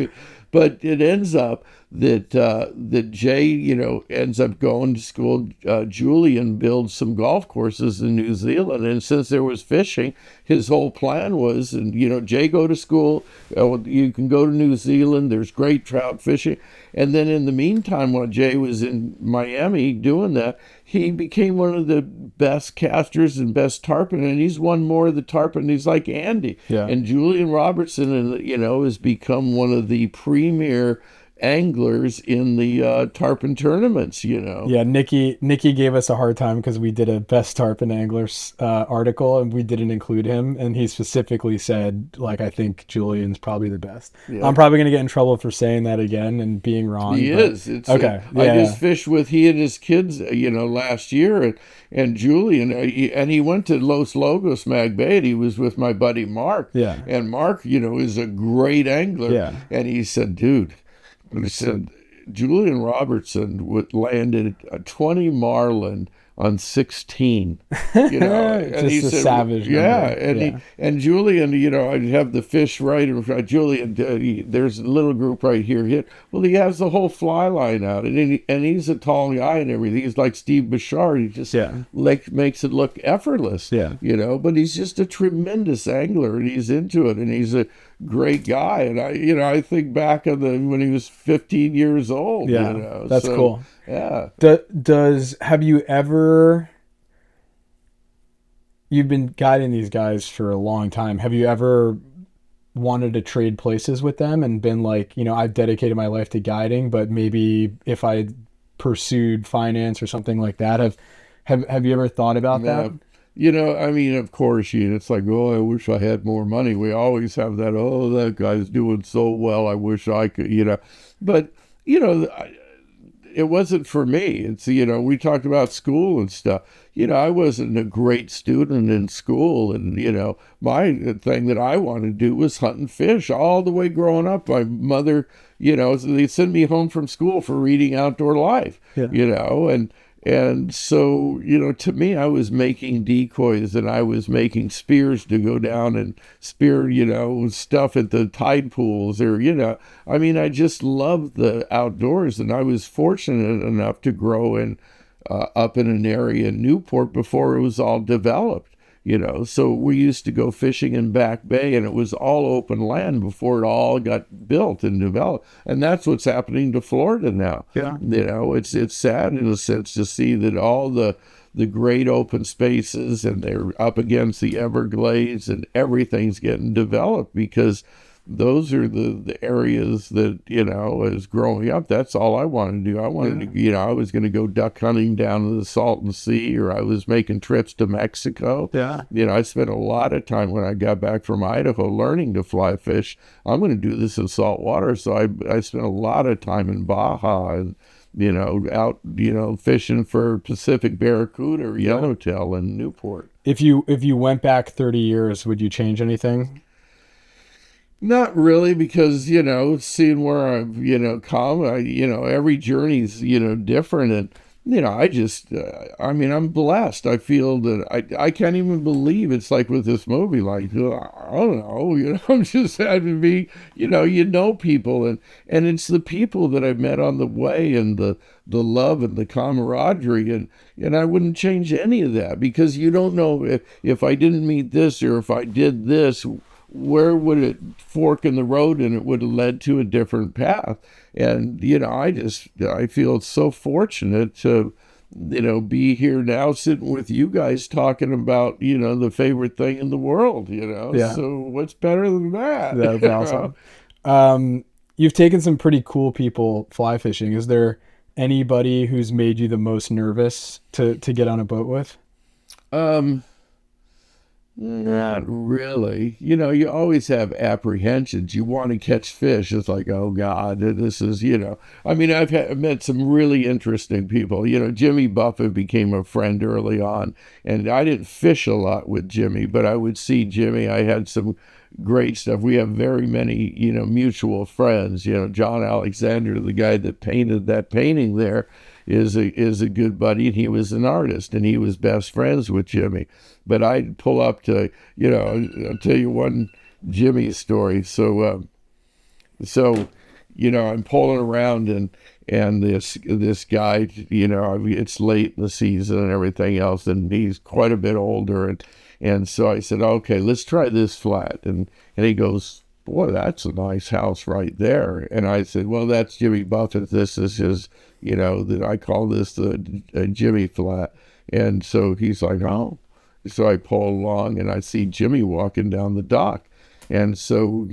Speaker 1: But it ends up that Jay, ends up going to school. Julian builds some golf courses in New Zealand, and since there was fishing, his whole plan was, and Jay, go to school. You can go to New Zealand. There's great trout fishing. And then in the meantime, while Jay was in Miami doing that, he became one of the best casters and best tarpon, and he's won more of the tarpon. He's like Andy.
Speaker 2: Yeah.
Speaker 1: And Julian Robertson, has become one of the premier anglers in the tarpon tournaments.
Speaker 2: Yeah, Nikki gave us a hard time because we did a best tarpon anglers article and we didn't include him, and he specifically said, like, I think Julian's probably the best. Yeah. I'm probably gonna get in trouble for saying that again and being wrong.
Speaker 1: He is. It's okay. I just fished with he and his kids, last year, and Julian, and he went to Los Logos Mag Bay, and he was with my buddy Mark.
Speaker 2: Yeah.
Speaker 1: And Mark, is a great angler.
Speaker 2: Yeah.
Speaker 1: And he said, "Dude," he said, "Julian Robertson landed a 20 marlin on 16,
Speaker 2: and he said, savage.
Speaker 1: Yeah. And Julian, I'd have the fish right in front. Julian, there's a little group right here. Well, he has the whole fly line out, and he's a tall guy and everything. He's like Steve Bouchard. He just makes it look effortless.
Speaker 2: Yeah.
Speaker 1: But he's just a tremendous angler, and he's into it, and he's a great guy. And I think back on when he was 15 years old.
Speaker 2: Yeah, that's cool.
Speaker 1: Yeah.
Speaker 2: Have you ever, you've been guiding these guys for a long time. Have you ever wanted to trade places with them and been like, I've dedicated my life to guiding, but maybe if I pursued finance or something like that, have you ever thought about that?
Speaker 1: Of course, it's like, oh, I wish I had more money. We always have that, oh, that guy's doing so well, I wish I could, but, it wasn't for me. It's, we talked about school and stuff. I wasn't a great student in school, and, my thing that I wanted to do was hunt and fish all the way growing up. My mother, they sent me home from school for reading Outdoor Life, and so, to me, I was making decoys and I was making spears to go down and spear, stuff at the tide pools or, I just loved the outdoors, and I was fortunate enough to grow up in an area in Newport before it was all developed. So we used to go fishing in Back Bay, and it was all open land before it all got built and developed. And that's what's happening to Florida now.
Speaker 2: Yeah.
Speaker 1: It's sad in a sense to see that all the great open spaces, and they're up against the Everglades, and everything's getting developed because those are the areas that, as growing up, that's all I wanted to do. I wanted to, I was going to go duck hunting down to the Salton Sea, or I was making trips to Mexico.
Speaker 2: Yeah.
Speaker 1: I spent a lot of time when I got back from Idaho learning to fly fish. I'm going to do this in saltwater. So I spent a lot of time in Baja and, out, fishing for Pacific barracuda or yellowtail in Newport.
Speaker 2: If you went back 30 years, would you change anything?
Speaker 1: Not really, because, seeing where I've, come, every journey's, different. And, I'm blessed. I feel that I can't even believe it's like with this movie, like, I don't know, I'm just having to be, people. And it's the people that I've met on the way, and the love and the camaraderie. And I wouldn't change any of that, because you don't know if I didn't meet this, or if I did this, where would it fork in the road, and it would have led to a different path. And, I feel so fortunate to, be here now sitting with you guys talking about, the favorite thing in the world,
Speaker 2: Yeah.
Speaker 1: So what's better than that?
Speaker 2: That's awesome. You've taken some pretty cool people fly fishing. Is there anybody who's made you the most nervous to get on a boat with?
Speaker 1: Not really. You know, you always have apprehensions. You want to catch fish. It's like, oh God, this is, I mean, met some really interesting people. You know, Jimmy Buffett became a friend early on, and I didn't fish a lot with Jimmy, but I would see Jimmy. I had some great stuff. We have very many, mutual friends. You know, John Alexander, the guy that painted that painting there, is a good buddy, and he was an artist, and he was best friends with Jimmy. But I'd pull up to, I'll tell you one Jimmy story. So, I'm pulling around, and this guy, it's late in the season and everything else, and he's quite a bit older, and so I said, okay, let's try this flat, and he goes, boy, that's a nice house right there. And I said, well, that's Jimmy Buffett. This is his, I call this the Jimmy flat. And so he's like, oh. So I pull along, and I see Jimmy walking down the dock. And so,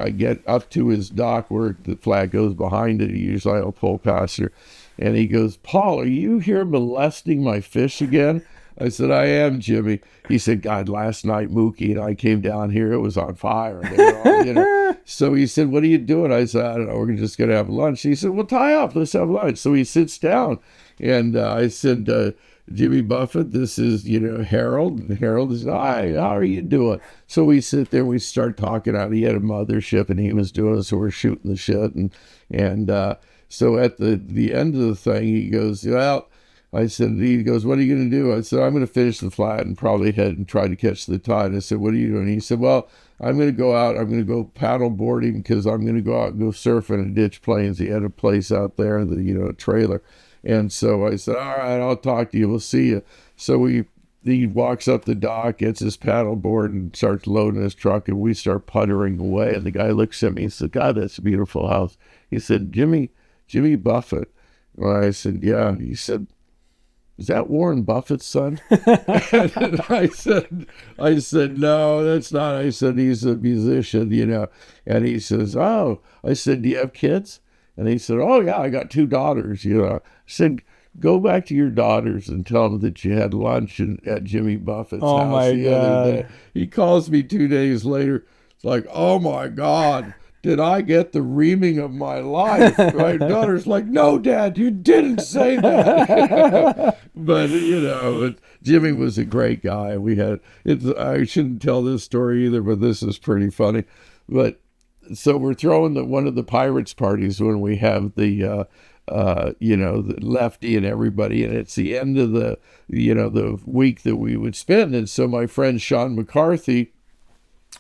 Speaker 1: I get up to his dock where the flat goes behind it. Usually I'll pull past her. And he goes, Paul, are you here molesting my fish again? I said, I am, Jimmy. He said, God, last night Mookie and I came down here. It was on fire. They were all, So he said, what are you doing? I said, I don't know. We're just going to have lunch. He said, well, tie up. Let's have lunch. So he sits down. And I said, Jimmy Buffett, this is, Harold. And Harold is, hi, how are you doing? So we sit there, we start talking out. He had a mothership, and he was doing it, so we're shooting the shit. And so at the end of the thing, he goes, well, he goes, what are you going to do? I said, I'm going to finish the flat and probably head and try to catch the tide. I said, what are you doing? He said, well, I'm going to go out. I'm going to go paddle boarding because I'm going to go out and go surf in a ditch plains. He had a place out there, a trailer. And so I said, all right, I'll talk to you. We'll see you. So he walks up the dock, gets his paddle board, and starts loading his truck, and we start puttering away. And the guy looks at me and said, God, that's a beautiful house. He said, Jimmy Buffett. Well, I said, yeah. He said, is that Warren Buffett's son? And I said, no, that's not. I said, he's a musician, And he says, oh. I said, do you have kids? And he said, oh, yeah, I got 2 daughters, I said, go back to your daughters and tell them that you had lunch at Jimmy Buffett's house the other day. He calls me 2 days later. It's like, oh, my God. Did I get the reaming of my life? My daughter's like, no, Dad, you didn't say that. But, Jimmy was a great guy. I shouldn't tell this story either, but this is pretty funny. But so we're throwing one of the Pirates parties when we have the Lefty and everybody, and it's the end of the week that we would spend. And so my friend Sean McCarthy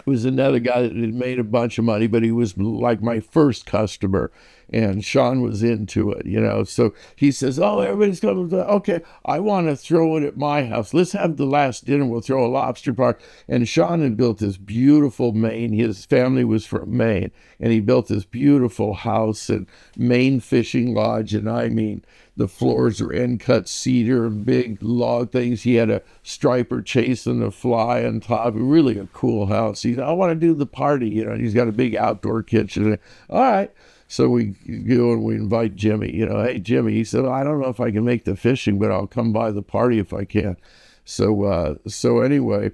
Speaker 1: was another guy that had made a bunch of money, but he was like my first customer, and Sean was into it, So he says, oh, everybody's coming. Okay, I want to throw it at my house. Let's have the last dinner. We'll throw a lobster party. And Sean had built this beautiful Maine. His family was from Maine, and he built this beautiful house and Maine fishing lodge. And I mean, the floors were end-cut cedar and big log things. He had a striper chasing a fly on top. Really a cool house. He said, I want to do the party. He's got a big outdoor kitchen. All right. So we go and we invite Jimmy. Hey, Jimmy. He said, I don't know if I can make the fishing, but I'll come by the party if I can. So anyway,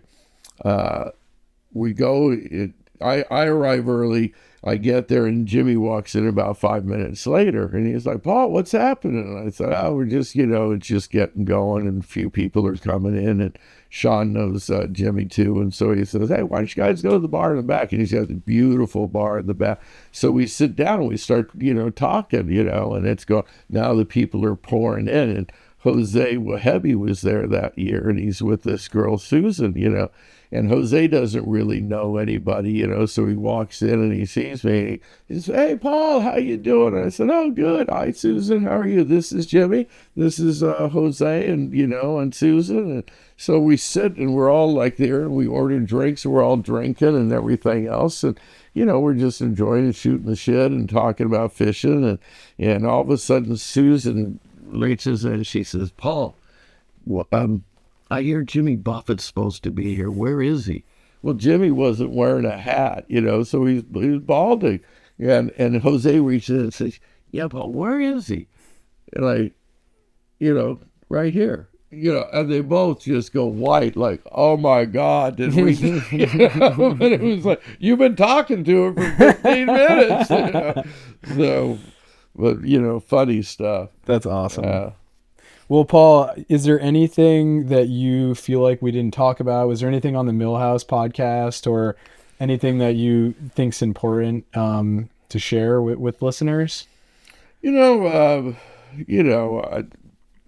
Speaker 1: we go. I arrive early. I get there, and Jimmy walks in about 5 minutes later, and he's like, Paul, what's happening? And I said, oh, we're just, it's just getting going, and a few people are coming in, and Sean knows Jimmy too. And so he says, hey, why don't you guys go to the bar in the back? And he's got a beautiful bar in the back. So we sit down, and we start, talking, and it's going, now the people are pouring in, and Jose Wahebe was there that year, and he's with this girl, Susan, and Jose doesn't really know anybody, so he walks in and he sees me. And he says, hey, Paul, how you doing? And I said, oh, good. Hi, Susan. How are you? This is Jimmy. This is Jose and, and Susan. And so we sit and we're all like there, and we order drinks, and we're all drinking and everything else. And, we're just enjoying and shooting the shit and talking about fishing. And all of a sudden, Susan reaches in and she says, Paul, I hear Jimmy Buffett's supposed to be here. Where is he? Well, Jimmy wasn't wearing a hat, so he's balding. And Jose reaches in and says, yeah, but where is he? And I, right here. and they both just go white, like, oh my God, did we? And it was like, you've been talking to him for 15 minutes. So, but, funny stuff.
Speaker 2: That's awesome. Well, Paul, is there anything that you feel like we didn't talk about? Was there anything on the Millhouse podcast or anything that you think's important to share with listeners?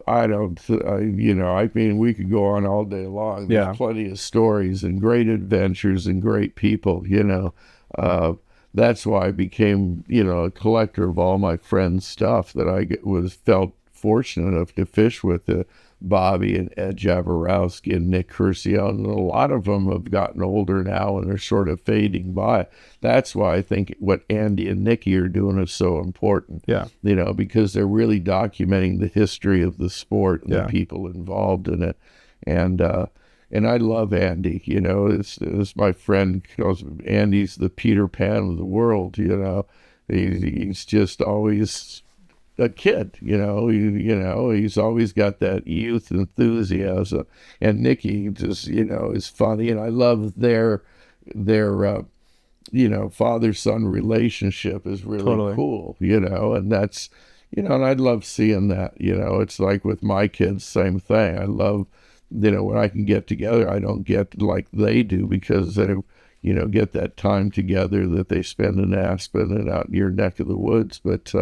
Speaker 1: I don't, I mean, we could go on all day long. There's plenty of stories and great adventures and great people, That's why I became, a collector of all my friends' stuff that I felt fortunate enough to fish with Bobby and Ed Jaworowski and Nick Curcio, and a lot of them have gotten older now and are sort of fading by. That's why I think what Andy and Nikki are doing is so important.
Speaker 2: Yeah.
Speaker 1: Because they're really documenting the history of the sport and the people involved in it. And I love Andy, it's my friend calls him, Andy's the Peter Pan of the world, he's just always a kid, he's always got that youth enthusiasm. And Nikki just, is funny. And I love their father-son relationship is really cool, and that's, and I'd love seeing that, it's like with my kids, same thing. I love, when I can get together, I don't get like they do because they, get that time together that they spend in Aspen and out in your neck of the woods. But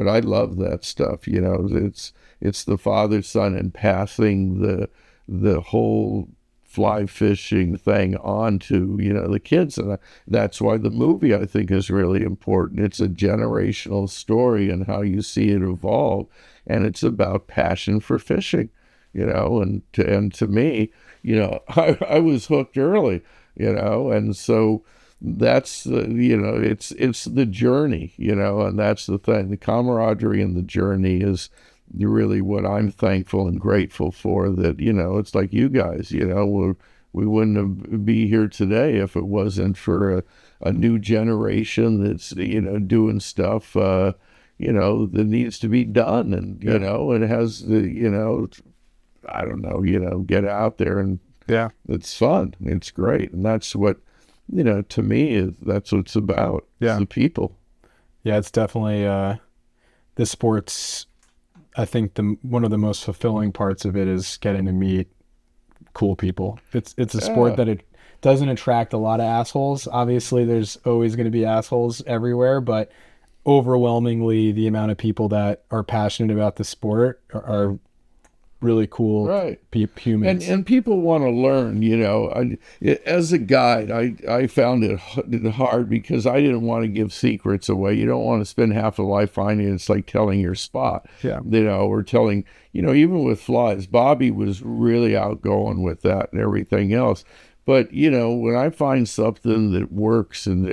Speaker 1: I love that stuff, it's the father-son and passing the whole fly fishing thing on to, the kids. And that's why the movie, I think, is really important. It's a generational story and how you see it evolve. And it's about passion for fishing, and to me, I was hooked early, and so that's it's the journey, and that's the thing. The camaraderie and the journey is really what I'm thankful and grateful for. That it's like you guys, we wouldn't be here today if it wasn't for a new generation that's doing stuff that needs to be done, and and has the I don't know, get out there and it's fun, it's great, and that's what. To me, that's what it's about. It's the people.
Speaker 2: Yeah, it's definitely the sports. I think one of the most fulfilling parts of it is getting to meet cool people. It's a sport that it doesn't attract a lot of assholes. Obviously, there's always going to be assholes everywhere, but overwhelmingly, the amount of people that are passionate about the sport are really cool humans.
Speaker 1: And people want to learn, as a guide, I found it hard because I didn't want to give secrets away. You don't want to spend half a life finding it. It's like telling your spot, or telling, even with flies, Bobby was really outgoing with that and everything else. But, when I find something that works and,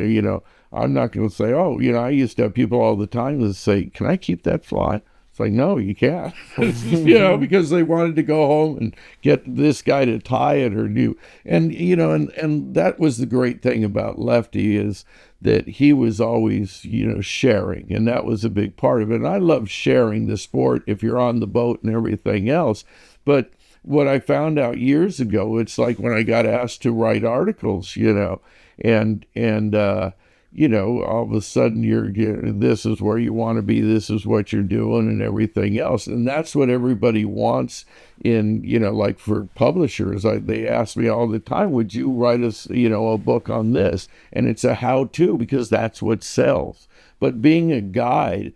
Speaker 1: I'm not going to say, I used to have people all the time that say, can I keep that fly? Like, no, you can't, because they wanted to go home and get this guy to tie it or do. And, and that was the great thing about Lefty is that he was always, sharing. And that was a big part of it. And I love sharing the sport if you're on the boat and everything else. But what I found out years ago, it's like when I got asked to write articles, and all of a sudden this is where you want to be, this is what you're doing and everything else. And that's what everybody wants in, like for publishers, they ask me all the time, would you write us, a book on this? And it's a how-to because that's what sells. But being a guide,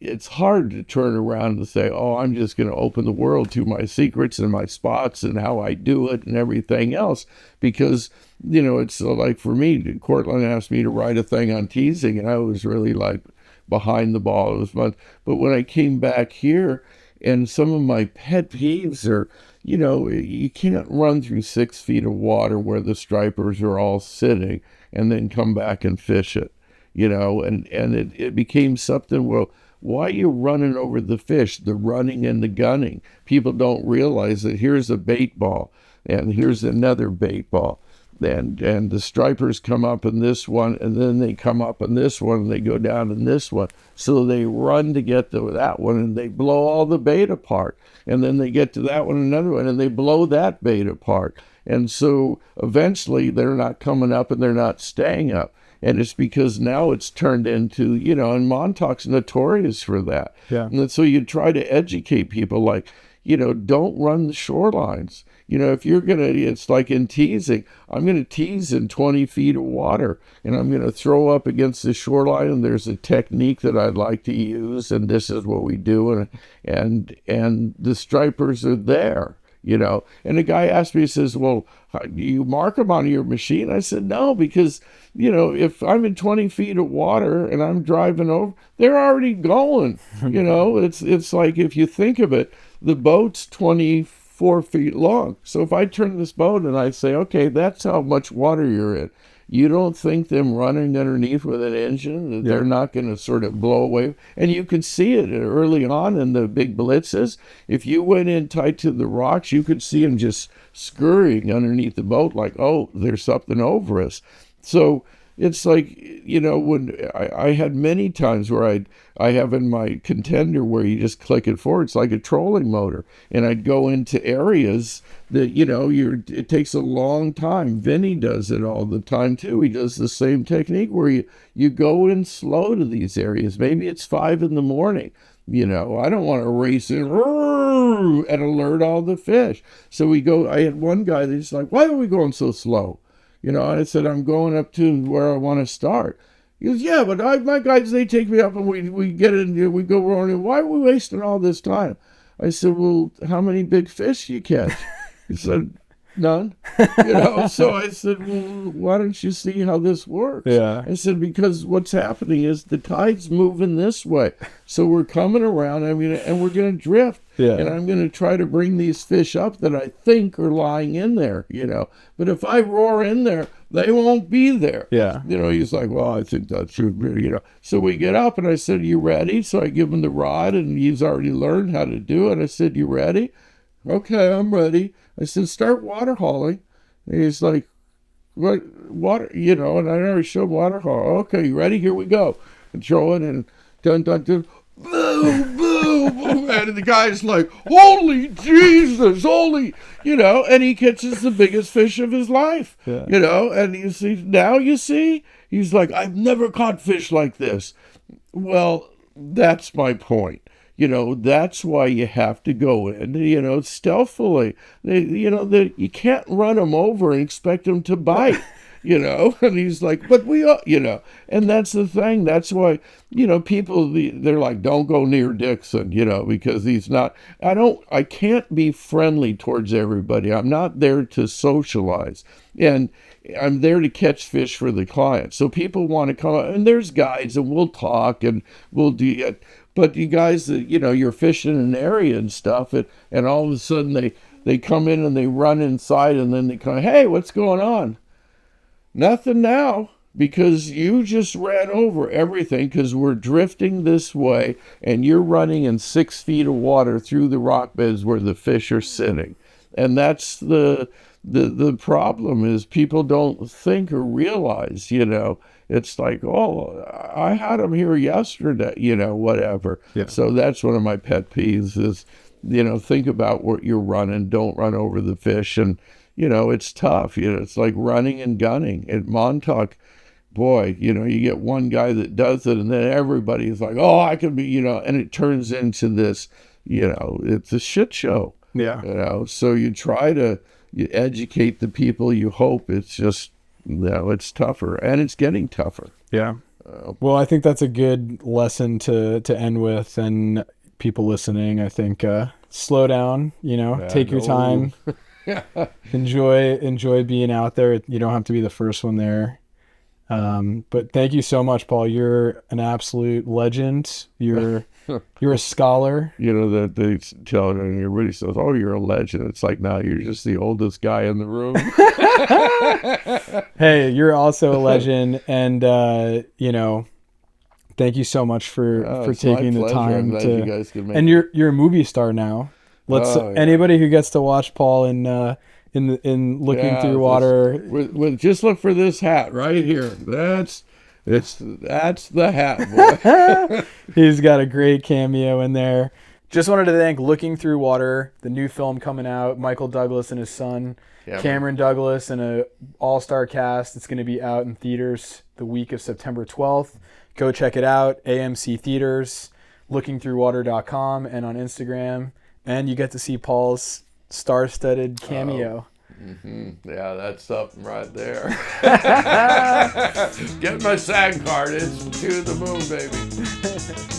Speaker 1: it's hard to turn around and say, I'm just going to open the world to my secrets and my spots and how I do it and everything else. Because, it's like for me, Cortland asked me to write a thing on teasing, and I was really like behind the ball. It was fun. But when I came back here, and some of my pet peeves are, you can't run through 6 feet of water where the stripers are all sitting and then come back and fish it, and it became something, well, why are you running over the fish, the running and the gunning? People don't realize that here's a bait ball and here's another bait ball. and the stripers come up in this one, and then they come up in this one, and they go down in this one. So they run to get to that one, and they blow all the bait apart. And then they get to that one, another one, and they blow that bait apart. And so eventually they're not coming up and they're not staying up. And it's because now it's turned into, and Montauk's notorious for that.
Speaker 2: Yeah.
Speaker 1: And so you try to educate people like, don't run the shorelines. If you're going to, it's like in teasing, I'm going to tease in 20 feet of water, and I'm going to throw up against the shoreline, and there's a technique that I'd like to use, and this is what we do, and the stripers are there. And the guy asked me, he says, well, do you mark them on your machine? I said, no, because, if I'm in 20 feet of water and I'm driving over, they're already going. It's like, if you think of it, the boat's 24 feet long. So if I turn this boat and I say, okay, that's how much water you're in, you don't think them running underneath with an engine, that they're not going to sort of blow away? And you can see it early on in the big blitzes. If you went in tight to the rocks, you could see them just scurrying underneath the boat like, oh, there's something over us. So it's like, when I had many times where I have in my contender where you just click it forward. It's like a trolling motor. And I'd go into areas that, it takes a long time. Vinny does it all the time too. He does the same technique where you go in slow to these areas. Maybe it's 5 a.m. I don't want to race in and alert all the fish. So I had one guy that's like, why are we going so slow? And I said, I'm going up to where I want to start. He goes, yeah, but my guys, they take me up and we get in, we go running. Why are we wasting all this time? I said, well, how many big fish do you catch? He said, none. So I said, well, why don't you see how this works?
Speaker 2: Yeah.
Speaker 1: I said, because what's happening is the tide's moving this way. So we're coming around, and we're going to drift.
Speaker 2: Yeah.
Speaker 1: And I'm going to try to bring these fish up that I think are lying in there, But if I roar in there, they won't be there.
Speaker 2: Yeah.
Speaker 1: He's like, well, I think that's true, So we get up, and I said, you ready? So I give him the rod, and he's already learned how to do it. I said, you ready? Okay, I'm ready. I said, start water hauling. And he's like, what, water, and I already showed water haul. Okay, you ready? Here we go. And throw it, and dun, dun, dun. Boom, boom, boom. And the guy's like, holy Jesus, and he catches the biggest fish of his life, and you see, he's like, I've never caught fish like this. Well, that's my point. That's why you have to go in, stealthily. You can't run them over and expect them to bite. And he's like, but we are, and that's the thing. That's why, people, they're like, don't go near Dixon, because he's not, I can't be friendly towards everybody. I'm not there to socialize, and I'm there to catch fish for the client. So people want to come, and there's guides, and we'll talk, and we'll do it. But you guys, you're fishing in an area and stuff, and all of a sudden they come in and they run inside, and then they come, hey, what's going on? Nothing now, because you just ran over everything because we're drifting this way, and you're running in 6 feet of water through the rock beds where the fish are sitting. And that's the problem, is people don't think or realize, it's like, oh, I had them here yesterday, whatever.
Speaker 2: Yeah.
Speaker 1: So that's one of my pet peeves is, think about what you're running. Don't run over the fish. And, it's tough. It's like running and gunning. At Montauk, boy, you get one guy that does it, and then everybody's like, oh, I can be, and it turns into this, it's a shit show.
Speaker 2: Yeah.
Speaker 1: So you try to educate the people. You hope. It's just, it's tougher, and it's getting tougher.
Speaker 2: Yeah. Well, I think that's a good lesson to end with, and people listening, I think, slow down, take your time, enjoy being out there. You don't have to be the first one there. But thank you so much, Paul. You're an absolute legend. You're a scholar.
Speaker 1: That they tell it, and everybody says, oh, you're a legend. It's like, no, you're just the oldest guy in the room.
Speaker 2: Hey, you're also a legend, and thank you so much for taking the time to. You guys could make you're a movie star now. Anybody who gets to watch Paul in in looking
Speaker 1: Yeah,
Speaker 2: through water.
Speaker 1: Just look for this hat right here. That's the hat, boy.
Speaker 2: He's got a great cameo in there. Just wanted to thank Looking Through Water, the new film coming out. Michael Douglas and his son, Cameron Douglas, and an all-star cast. It's going to be out in theaters the week of September 12th. Go check it out. AMC Theaters, lookingthroughwater.com, and on Instagram. And you get to see Paul's star-studded cameo.
Speaker 1: Yeah, that's something right there. Get my SAG card. It's to the moon, baby.